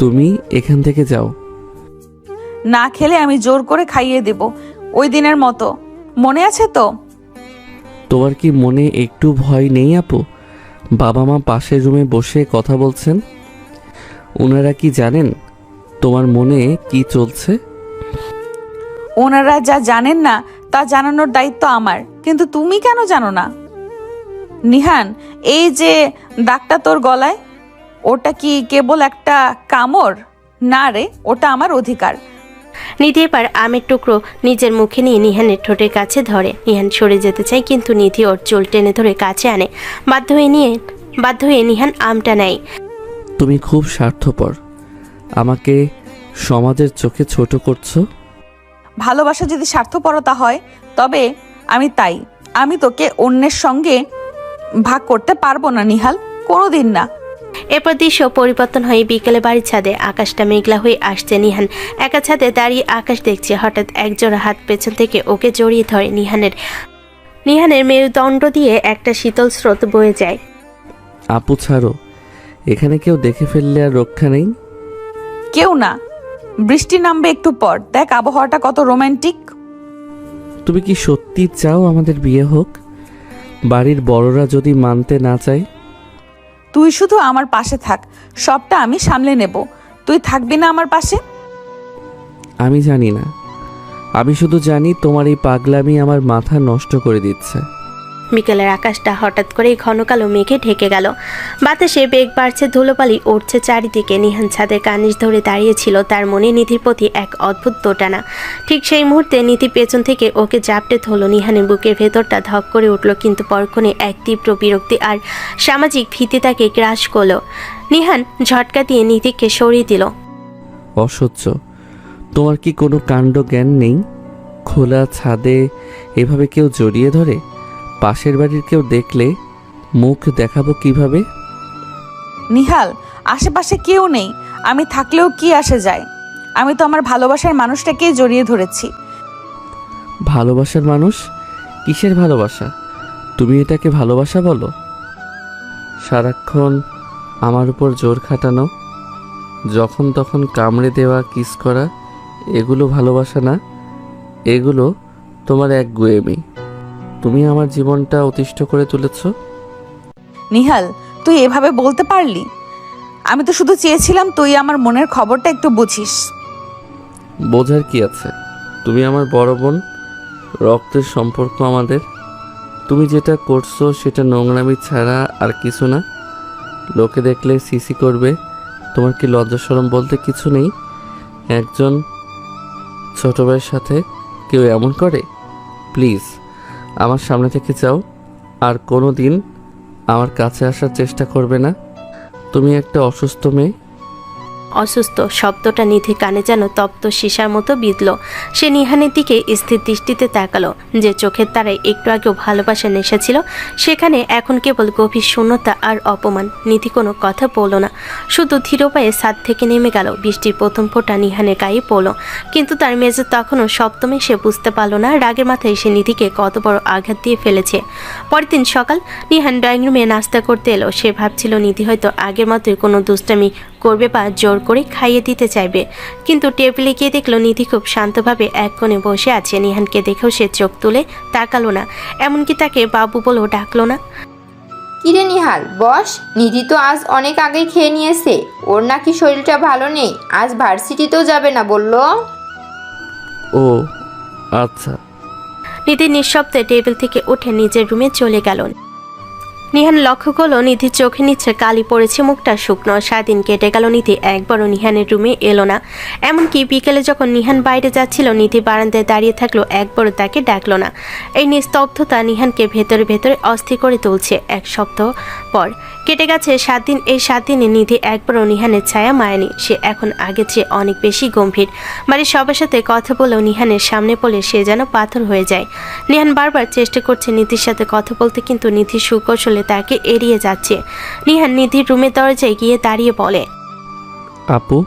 তুমি এখান থেকে যাও। না খেলে আমি জোর করে খাইয়ে দেব, ওই দিনের মতো। মনে আছে তো? তোমার কি মনে একটু ভয় নেই আপু? বাবা মা পাশের রুমে বসে কথা বলছেন। ওনারা কি জানেন তোমার মনে কি চলছে? ওনারা যা জানেন না তা জানানোর দায়িত্ব আমার, কিন্তু তুমি কেন জানো না? নিহান, এই যে দাগটা তোর গলায়, ওটা কি কেবল একটা কামড়? না রে, ওটা আমার অধিকার। নিধি এবার আমের টুকরো নিজের মুখে নিয়ে নিহানের ঠোঁটের কাছে ধরে। নিহান সরে যেতে চায়, কিন্তু নিধি ওর চুল টেনে ধরে কাছে আনে। বাধ্য হয়ে নিহান আমটা নেয়। তুমি খুব স্বার্থপর, আমাকে সমাজের চোখে ছোট করছো। ভালোবাসা যদি স্বার্থপরতা হয় তবে আমি তোকে অন্যের সঙ্গে ভাগ করতে পারবো না নিহাল, কোনোদিন না। এরপর দৃশ্য পরিবর্তন হয়ে বিকেলে বাড়ির ছাদে। আকাশটা মেঘলা হয়ে আসছে। নিহান একা ছাদে দাঁড়িয়ে আকাশ দেখছে। হঠাৎ একজোড়া হাত পেছন থেকে ওকে জড়িয়ে ধরে। নিহানের মেরুদণ্ড দিয়ে একটা শীতল স্রোত বয়ে যায়। আপু ছাড়ো, এখানে কেউ দেখে ফেললে আর রক্ষা নেই। কেউ না, বৃষ্টি নামবে একটু পর, দেখ আবহাওয়াটা কত রোমান্টিক। তুমি কি সত্যি চাও আমাদের বিয়ে হোক? বাড়ির বড়রা যদি মানতে না চায়? তুই শুধু আমার পাশে থাক, সবটা আমি সামলে নেব। তুই থাকবি না আমার পাশে? আমি জানি না, আমি শুধু জানি তোমার এই পাগলামি আমার মাথা নষ্ট করে দিচ্ছে। বিকেলের আকাশটা হঠাৎ করেই ঘন কালো মেঘে ঢেকে গেল। বাতাসে বেগ বাড়ছে, ধুলোবালি উঠছে চারিদিকে। নিহান ছাদের কানিজ ধরে দাঁড়িয়েছিল। তার মনে নিধির প্রতি এক অদ্ভুত দোটানা। ঠিক সেই মুহূর্তে নিধি পেছন থেকে ওকে জাপটে ধরল। নিহানের বুকের ভেতরটা ধক করে উঠল, কিন্তু পরক্ষণে এক তীব্র বিরক্তি আর সামাজিক ভীতি তাকে গ্রাস করল। নিহান ঝটকা দিয়ে নিধিকে সরিয়ে দিল। অসহ্য, তোমার কি কোনো কাণ্ড জ্ঞান নেই? খোলা ছাদে এভাবে কেউ জড়িয়ে ধরে? পাশের বাড়ির কেউ দেখলে মুখ দেখাবো কিভাবে? নিহাল, আশেপাশে কেউ নেই, আমি থাকলেও কি আসে যায়? আমি তো আমার ভালোবাসার মানুষটাকেই জড়িয়ে ধরেছি। ভালোবাসার মানুষ? কিসের ভালোবাসা? তুমি এটাকে ভালোবাসা বলো? সারাক্ষণ আমার উপর জোর খাটানো, যখন তখন কামড়ে দেওয়া, কিস করা, এগুলো ভালোবাসা না, এগুলো তোমার এক গুয়েমি। তুমি আমার জীবনটা অতিষ্ঠ করে তুলেছ। নিহাল, তুই এভাবে বলতে পারলি? আমি তো শুধু চেয়েছিলাম তুই আমার মনের খবরটা একটু বুঝিস। বোঝার কি আছে? তুমি আমার বড় বোন, রক্তের সম্পর্ক আমাদের। তুমি যেটা করছো সেটা নোংরামি ছাড়া আর কিছু না। লোকে দেখলে সিসি করবে। তোমার কি লজ্জা শরম বলতে কিছু নেই? একজন ছোট ভাইয়ের সাথে কেউ এমন করে? প্লিজ আমার সামনে থেকে যাও, আর কোনো দিন আমার কাছে আসার চেষ্টা করবে না। তুমি একটা অসুস্থ মেয়ে। অসুস্থ শব্দটা নিধি কানে যেন তপ্ত সীসার মতো বিঁধল। সে নিহানের দিকে স্থির দৃষ্টিতে তাকালো। যে চোখের তারায় একটু আগেও ভালোবাসা নেশা ছিল, সেখানে এখন কেবল গভীর শূন্যতা আর অপমান। নিধি কোনো কথা বলল না, শুধু ধীর পায়ে ছাদ থেকে নেমে গেল। বৃষ্টির প্রথম ফোঁটা নিহানের গায়ে পড়ল, কিন্তু তার মেজাজ তখনও সপ্তমে। সে বুঝতে পারল না রাগের মাথায় সে নিধিকে কত বড় আঘাত দিয়ে ফেলেছে। পরের দিন সকাল নিহান ড্রয়িং রুমে নাস্তা করতে এলো। সে ভাবছিল নিধি হয়তো আগের মতোই কোনো দুষ্টামি করবে বা জোর করে খাইয়ে দিতে চাইবে, কিন্তু টেবিলে গিয়ে দেখলো নিধি খুব শান্তভাবে এক কোণে বসে আছে। নিহানকে দেখেও সে চোখ তুলে তাকালো না, এমনকি তাকে বাবু বলেও ডাকলো না। কিরে নিহাল, বস। নিধি তো আজ অনেক আগেই খেয়ে নিয়েছে, ওর নাকি শরীরটা ভালো নেই, আজ ভার্সিটিতেও যাবে না বললো। ও আচ্ছা। নিধি নিঃশব্দে টেবিল থেকে উঠে নিজের রুমে চলে গেল। নিহান লক্ষ্য করলো নিধির চোখের নিচে কালি পড়েছে, মুখটা শুকনো। সারাদিন কেটে গেল, নিধি একবারও নিহানের রুমে এলো না। এমনকি বিকেলে যখন নিহান বাইরে যাচ্ছিল, নিধি বারান্দায় দাঁড়িয়ে থাকলো, একবারও তাকে ডাকলো না। এই নিস্তব্ধতা নিহানকে ভেতরে ভেতরে অস্থির করে তুলছে। এক সপ্তাহ পর কেটে গেছে 7 দিন। এই 7 দিনে নিধি একবারও নিহানের ছায়া মায়নি। সে এখন আগের চেয়ে অনেক বেশি গম্ভীর। বাড়ির সবার সাথে কথা বলেও নিহানের সামনে পড়লে সে যেন পাথর হয়ে যায়। নিহান বারবার চেষ্টা করছে নিধির সাথে কথা বলতে, কিন্তু নিধি সুকৌশলে তাকে এড়িয়ে যাচ্ছে। নিহান নিধির রুমের দরজায় গিয়ে দাঁড়িয়ে বলে, আপু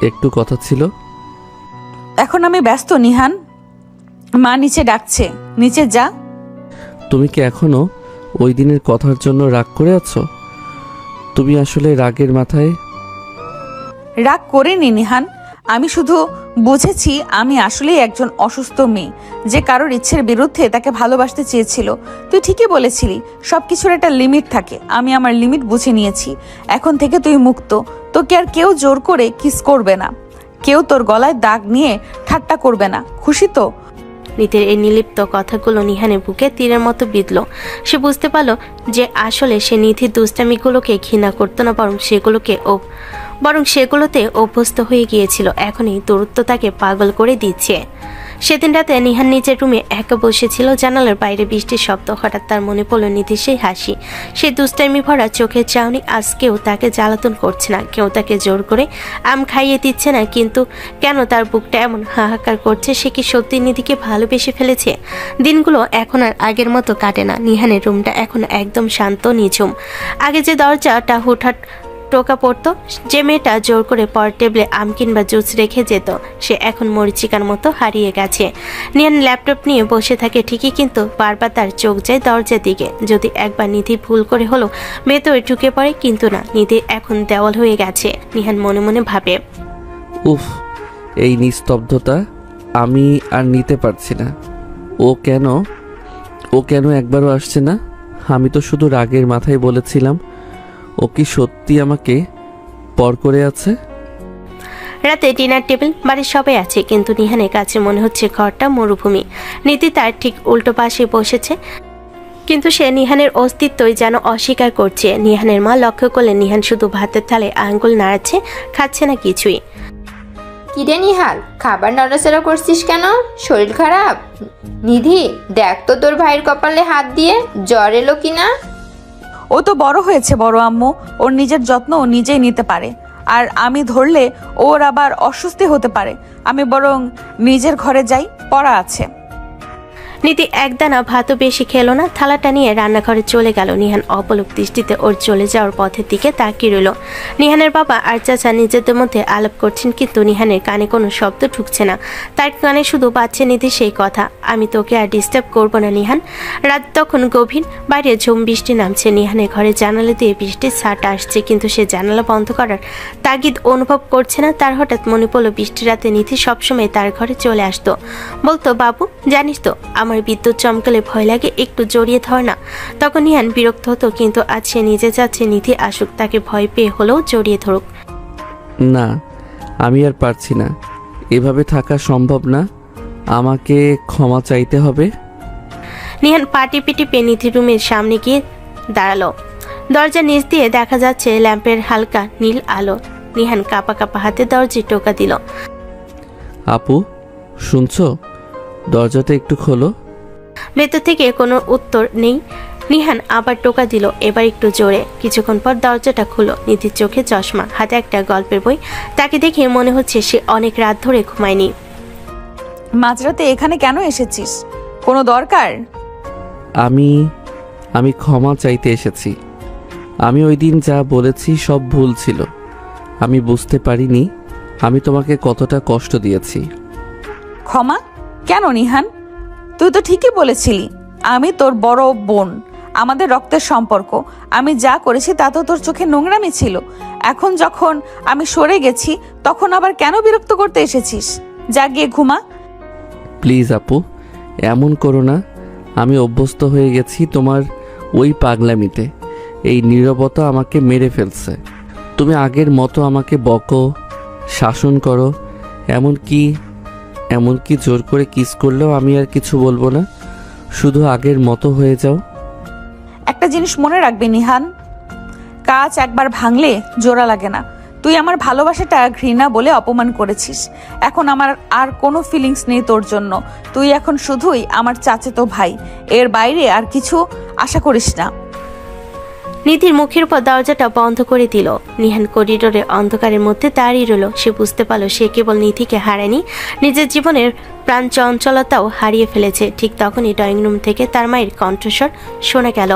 একটু কথা ছিল। এখন আমি ব্যস্ত নিহান, মা নিচে ডাকছে, নিচে যা। তুমি কি এখনো ওই দিনের কথার জন্য রাগ করে আছো? তুমি আসলে রাগের মাথায়? রাগ করিনি নিহান, আমি শুধু বুঝেছি আমি আসলেই একজন অসুস্থ মেয়ে যে কারোর ইচ্ছের বিরুদ্ধে তাকে ভালোবাসতে চেয়েছিল। তুই ঠিকই বলেছিলি, সবকিছুর একটা লিমিট থাকে। আমি আমার লিমিট বুঝে নিয়েছি। এখন থেকে তুই মুক্ত। তোকে আর কেউ জোর করে কিস করবে না, কেউ তোর গলায় দাগ নিয়ে ঠাট্টা করবে না। খুশি তো? নিধির এই নির্লিপ্ত কথাগুলো নিহানের বুকে তীরের মতো বিঁধল। সে বুঝতে পারল যে আসলে সে নিধির দুষ্টামিগুলোকে ঘৃণা করতো না, বরং সেগুলোতে অভ্যস্ত হয়ে গিয়েছিল। এখন এই দূরত্ব তাকে পাগল করে দিচ্ছে। সেদিন রাতে নিহান নিজের রুমে একা বসেছিল। জানালার বাইরে বৃষ্টির শব্দ। হঠাৎ তার মনে পড়ল নিধির সেই হাসি, সেই দুষ্টামি ভরা চোখের চাউনি। আজ কেউ তাকে জ্বালাতন করছে না, কেউ তাকে জোর করে আম খাইয়ে দিচ্ছে না। কিন্তু কেন তার বুকটা এমন হাহাকার করছে? সে কি সত্যি নিধিকে ভালোবেসে ফেলেছে? দিনগুলো এখন আর আগের মতো কাটে না। নিহানের রুমটা এখন একদম শান্ত নিঝুম। আগে যে দরজাটা হুটহাট টোকা পড়তো, যে মেয়েটা জোর করে পর টেবিলে আম কিংবা জুস রেখে যেত, সে এখন মরিচিকার মতো হারিয়ে গেছে। নিহান ল্যাপটপ নিয়ে বসে থাকে ঠিকই, কিন্তু বারবার তার চোখ যায় দরজার দিকে। যদি একবার নিধি ভুল করে হলো ভেতরে ঢুকে পড়ে, কিন্তু না, নিধি এখন দেওয়াল হয়ে গেছে। নিহান মনে মনে ভাবে, উফ, এই নিস্তব্ধতা আমি আর নিতে পারছি না। ও কেন একবারও আসছে না? আমি তো শুধু রাগের মাথায় বলেছিলাম। ও কি সত্যি আমাকে পর করে আছে? রাতে ডিনার টেবিল, বাড়ির সবাই আছে, কিন্তু নিহানের কাছে মনে হচ্ছে ঘরটা মরুভূমি। নিধি তার ঠিক উল্টো পাশে বসেছে, কিন্তু সে নিহানের অস্তিত্বই যেন অস্বীকার করছে। নিহানের মা লক্ষ্য করলেন নিহান শুধু ভাতের থালে আঙ্গুল নাড়াচ্ছে, খাচ্ছে না কিছুই। কিরে নিহাল, খাবার নড়াচড়া করছিস কেন? শরীর খারাপ? নিধি, দেখ তো তোর ভাইয়ের কপালে হাত দিয়ে জ্বর এলো কিনা। ও তো বড় হয়েছে বড় আম্মু, ওর নিজের যত্ন ও নিজেই নিতে পারে। আর আমি ধরলে ওর আবার অস্বস্তি হতে পারে। আমি বরং নিজের ঘরে যাই, পড়া আছে। নিধি একদানা ভাতও বেশি খেলো না, থালাটা নিয়ে রান্নাঘরে চলে গেল। নিহান অপলক দৃষ্টিতে ওর চলে যাওয়ার পথের দিকে তাকিয়ে রইল। নিহানের বাবা আর চাচা নিজেদের মধ্যে আলাপ করছেন, কিন্তু নিহানের কানে কোনো শব্দ ঢুকছে না। তার কানে শুধু বাজছে নিধি সেই কথা, আমি তোকে আর ডিস্টার্ব করবো না নিহান। রাত তখন গভীর, বাইরে ঝুম বৃষ্টি নামছে। নিহানের ঘরে জানালা দিয়ে বৃষ্টির ছাট আসছে, কিন্তু সে জানালা বন্ধ করার তাগিদ অনুভব করছে না। তার হঠাৎ মনে পড়লো বৃষ্টির রাতে নিধি সবসময় তার ঘরে চলে আসতো, বলতো, বাবু জানিস তো আমার বিদ্যুৎ চমকালে ভয় লাগে, একটু জড়িয়ে ধর না। তখন নিহান বিরক্ত হতো, কিন্তু আজ সে নিজে যাচ্ছে নিধি আসুক, তাকে ভয় পেয়ে হলেও জড়িয়ে ধরুক। না, আমি আর পারছি না, এভাবে থাকা সম্ভব না। আমাকে ক্ষমা চাইতে হবে। নিহান পা টিপে টিপে নিধির রুমের সামনে গিয়ে দাঁড়ালো। দরজার নিচ দিয়ে দেখা যাচ্ছে ল্যাম্পের হালকা নীল আলো। নিহান কাঁপা কাঁপা হাতে দরজায় টোকা দিল। আপু, শুনছো? দরজাটা একটু খোলো। ভেতর থেকে কোনো উত্তর নেই। নিহান আবার টোকা দিল, এবার একটু জোরে। কিছুক্ষণ পর দরজাটা খুলো। নিধির চোখে চশমা, হাতে একটা গল্পের বই। তাকে দেখে মনে হচ্ছে সে অনেক রাত ধরে ঘুমায়নি। মাঝরাতে এখানে কেন এসেছিস? কোনো দরকার? আমি ক্ষমা চাইতে এসেছি। আমি ওই দিন যা বলেছি সব ভুল ছিল। আমি বুঝতে পারিনি আমি তোমাকে কতটা কষ্ট দিয়েছি। ক্ষমা কেন নিহান? তুই তো ঠিকই বলেছিলি আমি তোর বড় বোন, আমাদের রক্তের সম্পর্ক। আমি যা করেছি তা তো তোর চোখে নোংরামি ছিল। এখন যখন আমি সরে গেছি, তখন আবার কেন বিরক্ত করতে এসেছিস? যা গিয়ে ঘুমা। প্লিজ আপু, এমন করো না। আমি অভ্যস্ত হয়ে গেছি তোমার ওই পাগলামিতে। এই নীরবতা আমাকে মেরে ফেলছে। তুমি আগের মতো আমাকে বকো, শাসন করো, এমনকি জোর করে কিস করলেও আমি আর কিছু বলবো না। শুধু আগের মতো হয়ে যাও। একটা জিনিস মনে রাখবি নিহান, কাজ একবার ভাঙলে জোড়া লাগে না। তুই আমার ভালোবাসাটা ঘৃণা বলে অপমান করেছিস। এখন আমার আর কোনো ফিলিংস নেই তোর জন্য। তুই এখন শুধুই আমার চাচাতো ভাই, এর বাইরে আর কিছু আশা করিস না। নিধির মুখের উপর দরজাটা বন্ধ করে দিল। নিহান করিডোরে অন্ধকারের মধ্যে দাঁড়িয়ে রইল। সে বুঝতে পারল সে কেবল নিধিকে হারায়নি, নিজের জীবনের প্রাণ চঞ্চলতাও হারিয়ে ফেলেছে। ঠিক তখনই ড্রয়িং রুম থেকে তার মায়ের কণ্ঠস্বর শোনা গেল।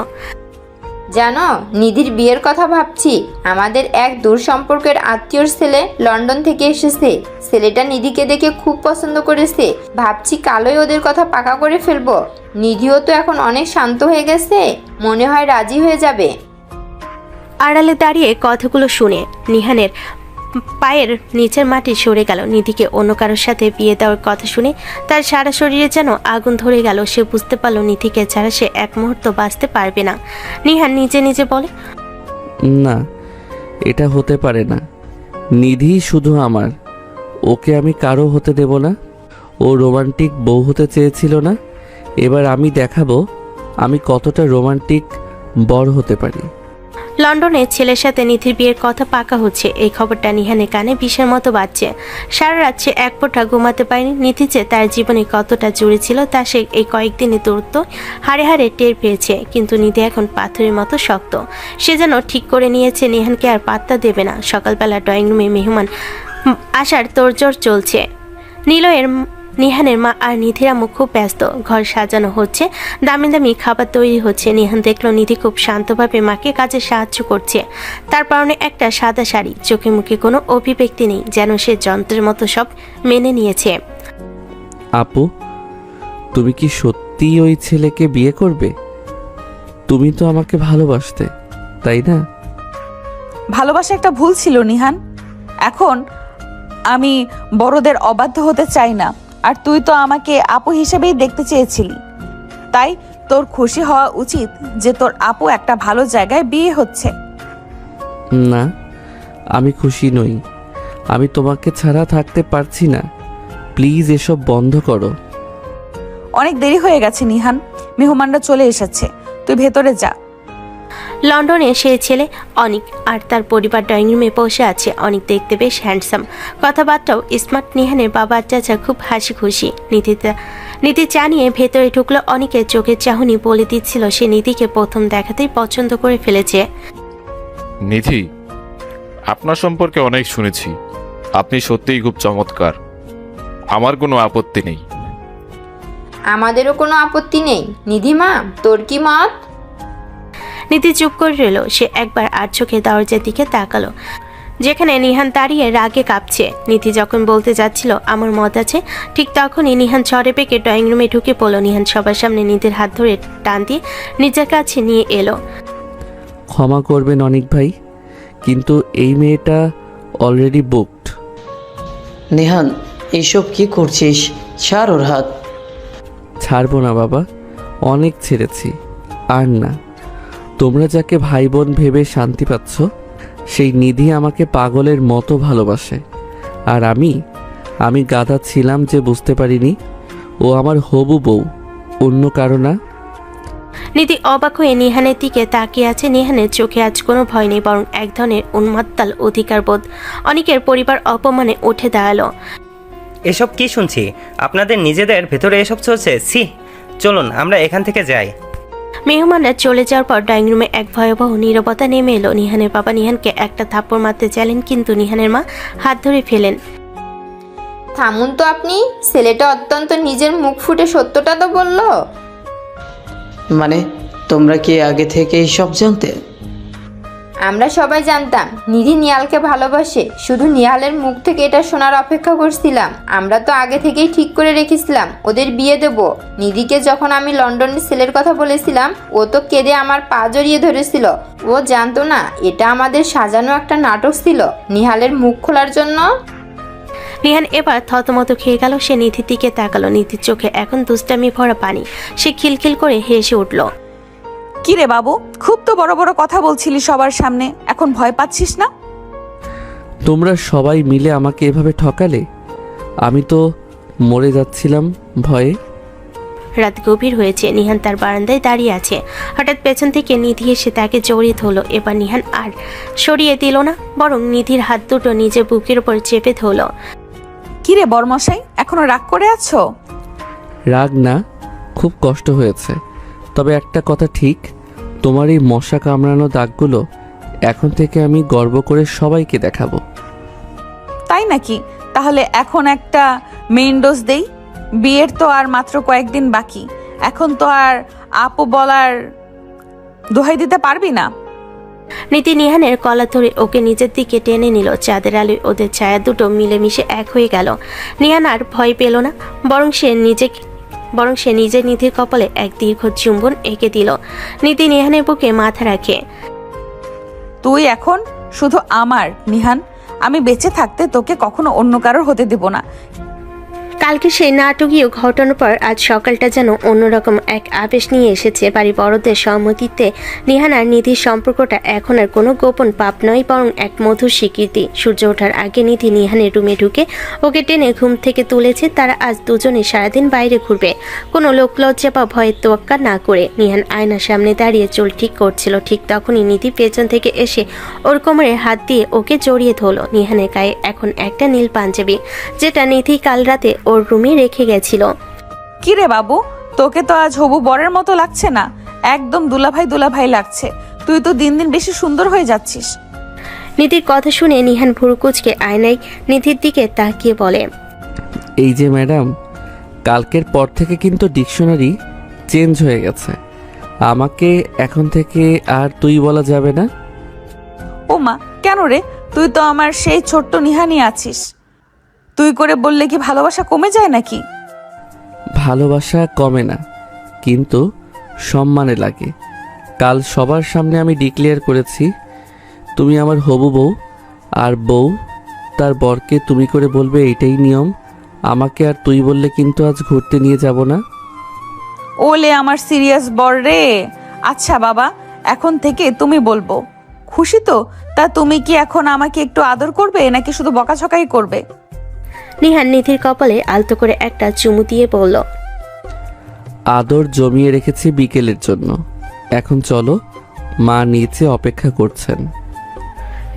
জানো, নিধির বিয়ের কথা ভাবছি। আমাদের এক দূর সম্পর্কের আত্মীয়র ছেলে লন্ডন থেকে এসেছে। ছেলেটা নিধিকে দেখে খুব পছন্দ করেছে। ভাবছি কালই ওদের কথা পাকা করে ফেলবো। নিধিও তো এখন অনেক শান্ত হয়ে গেছে, মনে হয় রাজি হয়ে যাবে। আড়ালে দাঁড়িয়ে কথাগুলো শুনে নিহানের পায়ের নিচের মাটি সরে গেল। নিধিকে অন্য কারোর সাথে বিয়ে দেওয়ার কথা শুনে তার সারা শরীরে যেন আগুন ধরে গেল। সে বুঝতে পারল নিধিকে ছাড়া সে এক মুহূর্ত বাঁচতে পারবে না। নিহান নিজে নিজে বলে, না, এটা হতে পারে না। নিধি শুধু আমার, ওকে আমি কারো হতে দেব না। ও রোমান্টিক বউ হতে চেয়েছিল না, এবার আমি দেখাবো আমি কতটা রোমান্টিক বর হতে পারি। লন্ডনে ছেলের সাথে নিধির বিয়ের কথা পাকা হচ্ছে, এই খবরটা নিহানের কানে বিষের মতো বাজছে। সারা রাত সে এক ফোঁটা ঘুমাতে পারেনি। নিধি যে তার জীবনে কতটা জুড়ে ছিল তা সে এই কয়েকদিনে দূরত্ব হাড়ে হাড়ে টের পেয়েছে। কিন্তু নিধি এখন পাথরের মতো শক্ত। সে যেন ঠিক করে নিয়েছে নিহানকে আর পাত্তা দেবে না। সকালবেলা ড্রয়িং রুমে মেহমান আসার তোড়জোড় চলছে। নিহানের মা আর নিধির আম্মু খুব ব্যস্ত। ঘর সাজানো হচ্ছে, দামি দামি খাবার তৈরি হচ্ছে। নিহান দেখলো নিধি খুব শান্তভাবে মাকে কাজে সাহায্য করছে। তার পরনে একটা সাদা শাড়ি, চোখে মুখে কোনো অভিব্যক্তি নেই, যেন সে যন্ত্রের মতো সব মেনে নিয়েছে। আপু, তুমি কি সত্যিই ওই ছেলেকে বিয়ে করবে? তুমি তো আমাকে ভালোবাসতে, তাই না? ভালোবাসা একটা ভুল ছিল নিহান। এখন আমি বড়দের অবাধ্য হতে চাই না। আর তুই তো আমাকে আপু হিসেবেই দেখতে চেয়েছিলি, তাই তোর খুশি হওয়া উচিত যে তোর আপু একটা ভালো জায়গায় বিয়ে হচ্ছে। না, আমি খুশি নই। আমি তোমাকে ছাড়া থাকতে পারছি না। প্লিজ এসব বন্ধ করো। অনেক দেরি হয়ে গেছে নিহান, মেহমানরা চলে এসেছে, তুই ভেতরে যা। লন্ডনে সেই ছেলে অনিক আর তার পরিবার ড্রয়িং রুমে বসে আছে। অনিক দেখতে বেশ হ্যান্ডসাম, কথাবার্তাও স্মার্ট। নিহানের বাবা আর চাচা খুব হাসি খুশি। নিধি চা নিয়ে ভেতরে ঢুকলো। অনিকের চোখের চাহনি বলে দিচ্ছিল সে নিধিকে প্রথম দেখাতেই পছন্দ করে ফেলেছে। নিধি, আপনার সম্পর্কে অনেক শুনেছি। আপনি সত্যিই খুব চমৎকার। আমার কোনো আপত্তি নেই। আমাদেরও কোনো আপত্তি নেই। নিধিমা, তোর কি মত? নিধি চুপ করে রইল। সে একবার আর চোখে দরজার দিকে তাকালো, যেখানে নিহান দাঁড়িয়ে রাগে কাঁপছে। নিধি যখন বলতে যাচ্ছিল আমার মত আছে, ঠিক তখনই নিহান ঝড়ে পেকে ড্রয়িং রুমে ঢুকে পড়ল। নিহান সবার সামনে নিধির হাত ধরে টান দিয়ে নিজের কাছে নিয়ে এলো। ক্ষমা করবেন অনিক ভাই, কিন্তু এই মেয়েটা অলরেডি বুকড। নেহান, এইসব কি করছিস? ছাড় ওর হাত। ছাড়বো না বাবা, অনেক ছেড়েছি, আর না। তোমরা যাকে ভাই বোন ভেবে শান্তি পাচ্ছ, সেই নিধি আমাকে পাগলের মতো ভালোবাসে। আর আমি গাধা ছিলাম যে বুঝতে পারিনি ও আমার হবু বউ, অন্য কারো না। নিধি অবাক হয়ে নিহানের দিকে তাকিয়ে আছে। নিহানের চোখে আজ কোনো ভয় নেই, বরং এক ধরনের উন্মাত্তাল অধিকার বোধ। অনেকের পরিবার অপমানে উঠে দাঁড়ালো। এসব কি শুনছি? আপনাদের নিজেদের ভেতরে এসব চলছে? ছি, চলুন আমরা এখান থেকে যাই। মেহমানরা চলে যাওয়ার পর ড্রয়িং রুমে এক ভয়াবহ নীরবতা নেমে এলো। নিহানের বাবা নিহানকে একটা থাপ্পড় মারতে চাইলেন, কিন্তু নিহানের মা হাত ধরে ফেলেন। থামুন তো আপনি। ছেলেটা অত্যন্ত নিজের মুখ ফুটে সত্যটা তো বলল। মানে তোমরা কি আগে থেকেই সব জানতে? আমরা সবাই জানতাম নিধি নিহালকে ভালোবাসে, শুধু নিহালের মুখ থেকে এটা শোনার অপেক্ষা করছিলাম। আমরা তো আগে থেকেই ঠিক করে রেখেছিলাম ওদের বিয়ে দেব। নিধিকে যখন আমি লন্ডনের ছেলের কথা বলেছিলাম, ও তো কেঁদে আমার পা জড়িয়ে ধরেছিল। ও জানতো না এটা আমাদের সাজানো একটা নাটক ছিল নিহালের মুখ খোলার জন্য। নিহান এবার থতমত খেয়ে গেল। সে নিধির দিকে তাকালো। নিধির চোখে এখন দুষ্টামি ভরা পানি। সে খিলখিল করে হেসে উঠল। কি রে বাবু, খুব তো বড় বড় কথা বলছিলি সবার সামনে, এখন ভয় পাচ্ছিস না? তোমরা সবাই মিলে আমাকে এভাবে ঠকালে, আমি তো মরে যাচ্ছিলাম ভয়ে। রাত গভীর হয়েছে। নিহান তার বারান্দায় দাঁড়িয়ে আছে। হঠাৎ পেছন থেকে নিধি এসে তাকে জড়িয়ে ধরল। এবার নিহান আর সরিয়ে দিল না, বরং নিধির হাত দুটো নিজের বুকের উপর চেপে ধরল। কি রে বরমশাই, এখনো রাগ করে আছো? রাগ না, খুব কষ্ট হয়েছে। তবে একটা কথা ঠিক, তোমার এই মশা কামড়ানো দাগগুলো এখন থেকে আমি গর্ব করে সবাইকে দেখাবো। তাই নাকি? তাহলে এখন একটা মেইন ডোজ দেই। বিয়ের তো আর মাত্র কয়েকদিন বাকি, এখন তো আর আপু বলার দোহাই দিতে পারবি না। নিধি নিহানের কলা ধরে ওকে নিজের দিকে টেনে নিল। চাঁদের আলোয় ওদের ছায়া দুটো মিলেমিশে এক হয়ে গেল। নিহান আর ভয় পেল না, বরং সে নিজে নিধির কপালে এক দীর্ঘ চুম্বন এঁকে দিল। নিধি নিহানের বুকে মাথা রাখে। তুই এখন শুধু আমার নিহান, আমি বেঁচে থাকতে তোকে কখনো অন্য কারোর হতে দেব না। কালকে সেই নাটকীয় ঘটনার পর আজ সকালটা যেন অন্যরকম এক আবেশ নিয়ে এসেছে। বাড়ি বড়দের সম্মতিতে নিহান আর নিধির সম্পর্কটা এখন আর কোনো গোপন পাপ নয়, বরং এক মধুর স্বীকৃতি। সূর্য ওঠার আগে নিধি নিহানের রুমে ঢুকে ওকে টেনে ঘুম থেকে তুলেছে। তারা আজ দুজনে সারাদিন বাইরে ঘুরবে, কোনো লোকলজ্জা বা ভয়ের তোয়াক্কা না করে। নিহান আয়নার সামনে দাঁড়িয়ে চুল ঠিক করছিল, ঠিক তখনই নিধি পেছন থেকে এসে ওর কোমরে হাত দিয়ে ওকে জড়িয়ে ধরল। নিহানের গায়ে এখন একটা নীল পাঞ্জাবি, যেটা নিধি কাল রাতে ওর রুমে রেখে গেছিল। কি রে বাবু, তোকে তো আজ হবু বরের মতো লাগছে না, একদম দুলাভাই লাগছে। তুই তো দিন দিন বেশি সুন্দর হয়ে যাচ্ছিস। নিধির কথা শুনে নিহান ভুরু কুঁচকে আয়নায় নিধির দিকে তাকিয়ে বলে, এই যে ম্যাডাম, কালকের পর থেকে কিন্তু ডিকশনারি চেঞ্জ হয়ে গেছে। আমাকে এখন থেকে আর তুই বলা যাবে না। ও মা, কেন রে? তুই তো আমার সেই ছোট্ট নিহানই আছিস। তুই করে বললে কি ভালোবাসা কমে যায় নাকি? ভালোবাসা কমে না, কিন্তু সম্মানে লাগে। কাল সবার সামনে আমি ডিক্লেয়ার করেছি তুমি আমার হবু বউ, আর বউ তার বরকে তুমি করে বলবে, এটাই নিয়ম। আমাকে আর তুই বললে কিন্তু আজ ঘুরতে নিয়ে যাব না। ওলে আমার সিরিয়াস বর রে। আচ্ছা বাবা, এখন থেকে তুমি বলবো। খুশি তো? তা তুমি কি এখন আমাকে একটু আদর করবে নাকি শুধু বকাঝকাই করবে? নিহান নিধির কপালে আলতো করে একটা চুমু দিয়ে বলল, আদর জমিয়ে রেখেছি বিকেলের জন্য। এখন চলো, মা নিচে অপেক্ষা করছেন।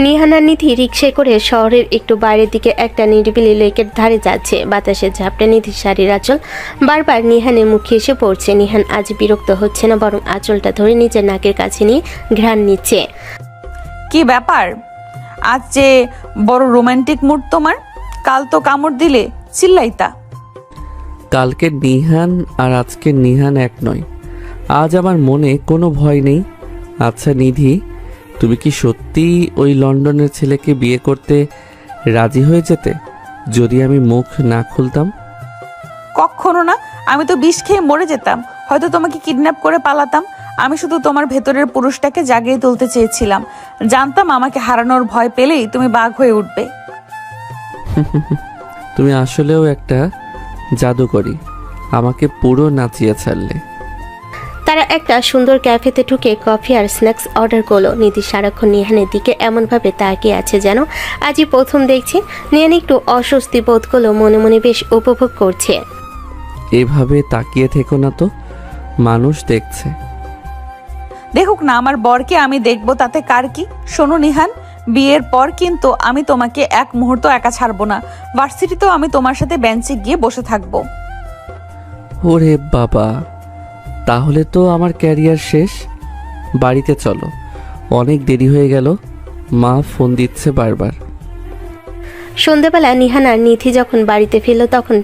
নিহান আর নিধি রিকশায় করে শহরের একটু বাইরের দিকে একটা নিরিবিলি লেকের ধারে যাচ্ছে। বাতাসে ঝাপটে নিধির শাড়ির আঁচল বারবার নিহানের মুখে এসে পড়ছে। নিহান আজ বিরক্ত হচ্ছে না, বরং আঁচলটা ধরে নিজের নাকের কাছে নিয়ে ঘ্রাণ নিচ্ছে। কি ব্যাপার, আজ যে বড় রোমান্টিক মুড তোমার? কাল তো কামড় দিলে, চিল্লাইতা। কালকের নিহান আর আজকের নিহান এক নয়। আজ আমার মনে কোনো ভয় নেই। আচ্ছা নিধি, তুমি কি সত্যি ওই লন্ডনের ছেলেকে বিয়ে করতে রাজি হয়ে যেতে যদি আমি মুখ না খুলতাম? কখনো না। আমি তো বিষ খেয়ে মরে যেতাম, হয়তো তোমাকে কিডন্যাপ করে পালাতাম। আমি শুধু তোমার ভেতরের পুরুষটাকে জাগিয়ে তুলতে চেয়েছিলাম। জানতাম আমাকে হারানোর ভয় পেলেই তুমি বাঘ হয়ে উঠবে। তুমি আসলেও একটা জাদুকরী, আমাকে পুরো নাচিয়ে ছাড়লে। তারা একটা সুন্দর ক্যাফেতে ঢুকে কফি আর স্ন্যাক্স অর্ডার করলো। নিধি সারাক্ষণ নিহানের দিকে এমনভাবে তাকিয়ে আছে যেন আজই প্রথম দেখছে। নিহান একটু অস্বস্তি বোধ করলো, মনে মনে বেশ উপভোগ করছে। এভাবে তাকিয়ে থেকো না তো, মানুষ দেখছে। দেখুক না, আমার বরকে আমি দেখবো, তাতে কার কি? শোনো নিহান, বিয়ের পর কিন্তু আমি তোমাকে এক মুহূর্ত একা ছাড়বো না। ভার্সিটিতেও আমি তোমার সাথে বেঞ্চে গিয়ে বসে থাকবো। ওরে বাবা, তাহলে তো আমার ক্যারিয়ার শেষ। বাড়িতে চলো, অনেক দেরি হয়ে গেল। মা ফোন দিচ্ছে বারবার। সন্ধেবেলা নিহান আর নিধি যখন বাড়িতে ফিরল তখন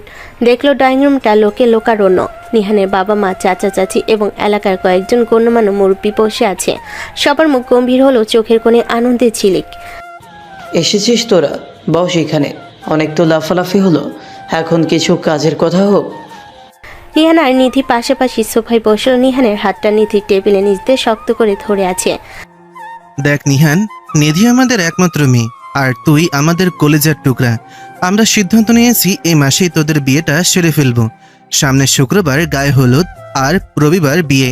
দেখলো ড্রয়িং রুমটা লোকে লোকারণ্য। নিহানের বাবা মা, চাচা চাচি এবং এলাকার কয়েকজন গণ্যমান্য মুরব্বী বসে আছে। সবার মুখ গম্ভীর হলো, চোখের কোণে আনন্দের ঝিলিক। এসেছিস তোরা? বস এখানে। অনেক তো লাফালাফি হলো, এখন কিছু কাজের কথা হোক। নিহান আর নিধি পাশাপাশি সোফায় বসল। নিহানের হাতটা নিধির টেবিলে নিচ দিয়ে শক্ত করে ধরে আছে। দেখ নিহান, নিধি আমাদের একমাত্র মেয়ে, আর তুই আমাদের কলেজার টুকরা। আমরা সিদ্ধান্ত নিয়েছি এই মাসেই তোদের বিয়েটা সেরে ফেলবো। সামনের শুক্রবার গায়ে হলুদ আর রবিবার বিয়ে।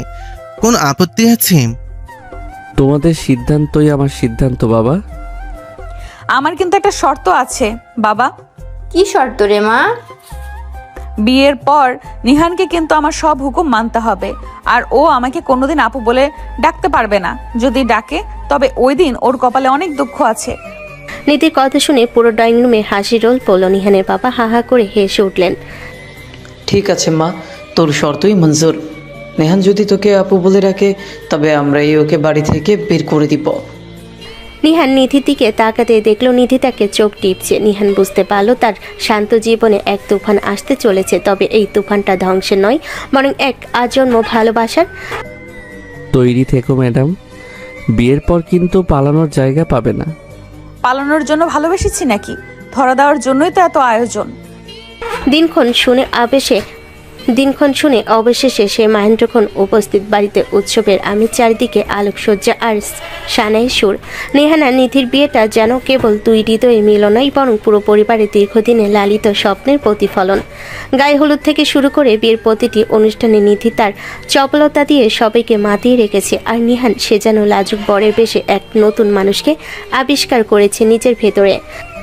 কোন আপত্তি আছে? তোমাদের সিদ্ধান্তই আমার সিদ্ধান্ত বাবা। আমার কিন্তু একটা শর্ত আছে বাবা। কি শর্ত রে মা? বিয়ের পর নিহানকে কিন্তু আমার সব হুকুম মানতে হবে, আর ও আমাকে কোনোদিন আপু বলে ডাকতে পারবে না। যদি ডাকে তবে ওই দিন ওর কপালে অনেক দুঃখ আছে। নিধির কথা শুনে পুরো ড্রয়িং রুমে হাসি রোল পড়ল। নিহানের বাবা হা হা করে হেসে উঠলেন। ঠিক আছে মা, তোর শর্তই মঞ্জুর। নেহান যদি তোকে আপু বলে রাখে তবে আমরাই ওকে বাড়ি থেকে বের করে দিব। নিহান নিধির দিকে তাকাতে দেখলো নিধি তাকে চোখ টিপছে। নিহান বুঝতে পারলো তার শান্ত জীবনে এক তুফান আসতে চলেছে, তবে এই তুফানটা ধ্বংসের নয়, বরং এক আজন্ম ভালোবাসার। তৈরি থেকো ম্যাডাম, বিয়ের পর কিন্তু পালানোর জায়গা পাবে না। পালানোর জন্য ভালোবেসেছি নাকি? ধরা দেওয়ার জন্যই তো এত আয়োজন। দিনক্ষণ শুনে আবেশে দিনক্ষণ শুনে অবশেষে সে মহেন্দ্রক্ষণ উপস্থিত। বাড়িতে উৎসবের আমেজ, চারিদিকে আলোকসজ্জা আর সানাই সুর। নেহান আর নিধির বিয়েটা যেন কেবল দুই হৃদয়ের মিলনই বরং পুরো পরিবারের দীর্ঘদিনে লালিত স্বপ্নের প্রতিফলন। গায়ে হলুদ থেকে শুরু করে বিয়ের প্রতিটি অনুষ্ঠানে নিধি তার চপলতা দিয়ে সবাইকে মাতিয়ে রেখেছে, আর নিহান সে যেন লাজুক বরের বেশে এক নতুন মানুষকে আবিষ্কার করেছে নিজের ভেতরে।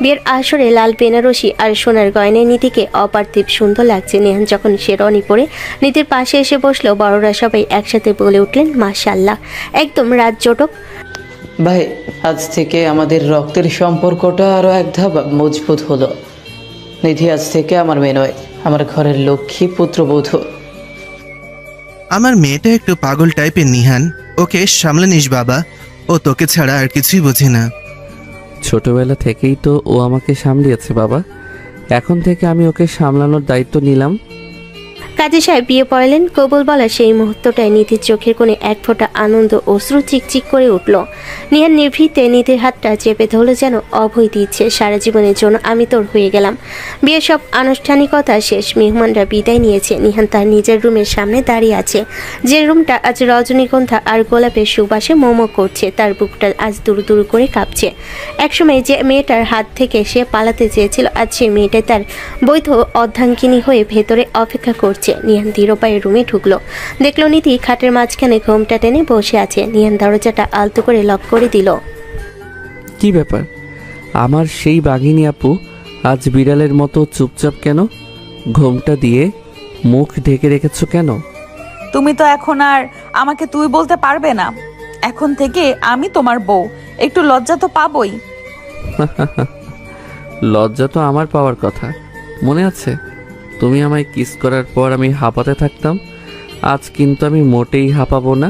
বিয়ের আসরে লাল বেনারসি আর সোনার গয়নায় নিধিকে অপার্থিব সুন্দর লাগছে। নেহান যখন শেরওয়ানি পরে নিধির পাশে এসে বসলো, বড়রা সবাই একসাথে বলে উঠলেন মাশাআল্লাহ, একদম রাত জটক। ভাই, আজ থেকে আমাদের রক্তের সম্পর্কটা আরও এক ধাপ মজবুত হলো। নিধি আজ থেকে আমার মেয়ে নয়, আমার ঘরের লক্ষ্মী পুত্রবধূ। আমার মেয়েটা একটু পাগল টাইপের নিহান, ওকে সামলে নিস বাবা, ও তোকে ছাড়া আর কিছুই বোঝে না। ছোটবেলা থেকেই তো ও আমাকে সামলিয়েছে বাবা, এখন থেকে আমি ওকে সামলানোর দায়িত্ব নিলাম। কাজী সাহেব বিয়ে পড়ালেন। কবুল বলা সেই মুহূর্তটায় নিধির চোখের কোণে এক ফোঁটা আনন্দ অশ্রু চিকচিক করে উঠল। নিহান নিভৃতে নিধির হাতটা চেপে ধরল, যেন অভয় দিচ্ছে, সারা জীবনের জন্য আমি তোর হয়ে গেলাম। বিয়ের সব আনুষ্ঠানিকতা শেষ, মেহমানরা বিদায় নিয়েছে। নিহান তার নিজের রুমের সামনে দাঁড়িয়ে আছে, যে রুমটা আজ রজনীগন্ধা আর গোলাপের সুবাসে মোমো করছে। তার বুকটা আজ দুরু দুরু করে কাঁপছে। একসময় যে মেয়েটার হাত থেকে সে পালাতে চেয়েছিল, আজ সেই মেয়েটাই তার বৈধ অর্ধাঙ্গিনী হয়ে ভেতরে অপেক্ষা করছে। নিহান ধীর পায়ে রুমে ঢুকলো, দেখলো নিধি খাটের মাঝখানে ঘোমটা টেনে বসে আছে। নিহান দরজাটা আলতো করে লক করে দিল। কি ব্যাপার, আমার সেই বাঘিনী আপু আজ বিড়ালের মতো চুপচাপ কেন? ঘোমটা দিয়ে মুখ ঢেকে রেখেছো কেন? তুমি তো এখন আর আমাকে তুই বলতে পারবে না, এখন থেকে আমি তোমার বউ, একটু লজ্জা তো পাবোই। লজ্জা তো আমার পাওয়ার কথা। মনে আছে তুমি আমায় কিস করার পর আমি হাঁপাতে থাকতাম? আজ কিন্তু আমি মোটেই হাঁপাবো না।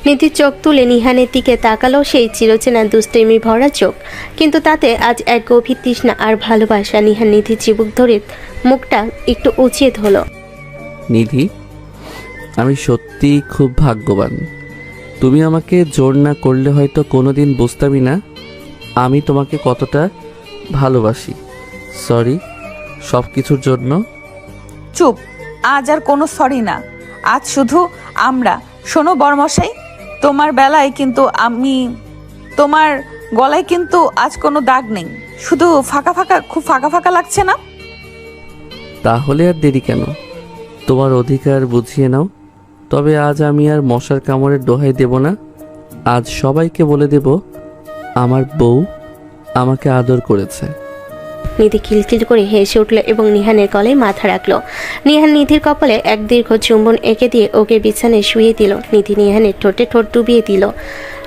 নিধি চোখ তুলে নিহানের দিকে তাকালো, সেই চিরচেনা দুষ্টেমি ভরা চোখ, কিন্তু তাতে আজ এক গভীর তৃষ্ণা আর ভালোবাসা। নিহান নিধির চিবুক ধরে মুখটা একটু উঁচিয়ে ধরল। নিধি, আমি সত্যিই খুব ভাগ্যবান। তুমি আমাকে জোর না করলে হয়তো কোনোদিন বুঝতামই না আমি তোমাকে কতটা ভালোবাসি। সরি সব কিছুর জন্য। চুপ, আজ আর কোনো সরি না, আজ শুধু আমরা। শোনো বরমশাই, তোমার বেলায় কিন্তু তোমার গলায় কিন্তু আজ কোনো দাগ নেই, শুধু ফাঁকা ফাঁকা, খুব ফাঁকা ফাঁকা লাগছে না? তাহলে আর দেরি কেন, তোমার অধিকার বুঝিয়ে নাও। তবে আজ আমি আর মশার কামড়ের দোহাই দেব না। আজ সবাইকে বলে দেব আমার বউ আমাকে আদর করেছে। নিধি খিলখিল করে হেসে উঠল এবং নিহানের গলায় মাথা রাখলো। নিহান নিধির কপালে এক দীর্ঘ চুম্বন এঁকে দিয়ে ওকে বিছানায় শুয়ে দিল। নিধি নিহানের ঠোঁটে ঠোঁট ডুবিয়ে দিল।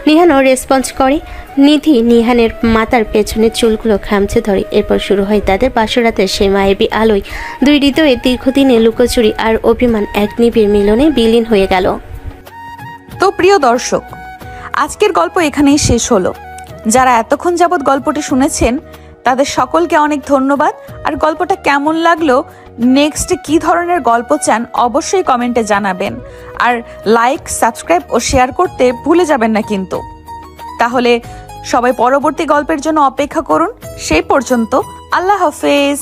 নিহানও রেসপন্স করে। নিধি নিহানের মাথার পেছনে চুলগুলো খামচে ধরে। এরপর শুরু হয় তাদের বাসরাতের সেই মায়াবী আলোয়। দুই হৃদয়ে দীর্ঘদিনের লুকোচুরি আর অভিমান এক নিবিড় মিলনে বিলীন হয়ে গেল। তো প্রিয় দর্শক, আজকের গল্প এখানেই শেষ হলো। যারা এতক্ষণ যাবৎ গল্পটি শুনেছেন তাদের সকলকে অনেক ধন্যবাদ। আর গল্পটা কেমন লাগলো, নেক্সট কি ধরনের গল্প চান অবশ্যই কমেন্টে জানাবেন। আর লাইক, সাবস্ক্রাইব ও শেয়ার করতে ভুলে যাবেন না কিন্তু। তাহলে সবাই পরবর্তী গল্পের জন্য অপেক্ষা করুন। সেই পর্যন্ত আল্লাহ হাফেজ।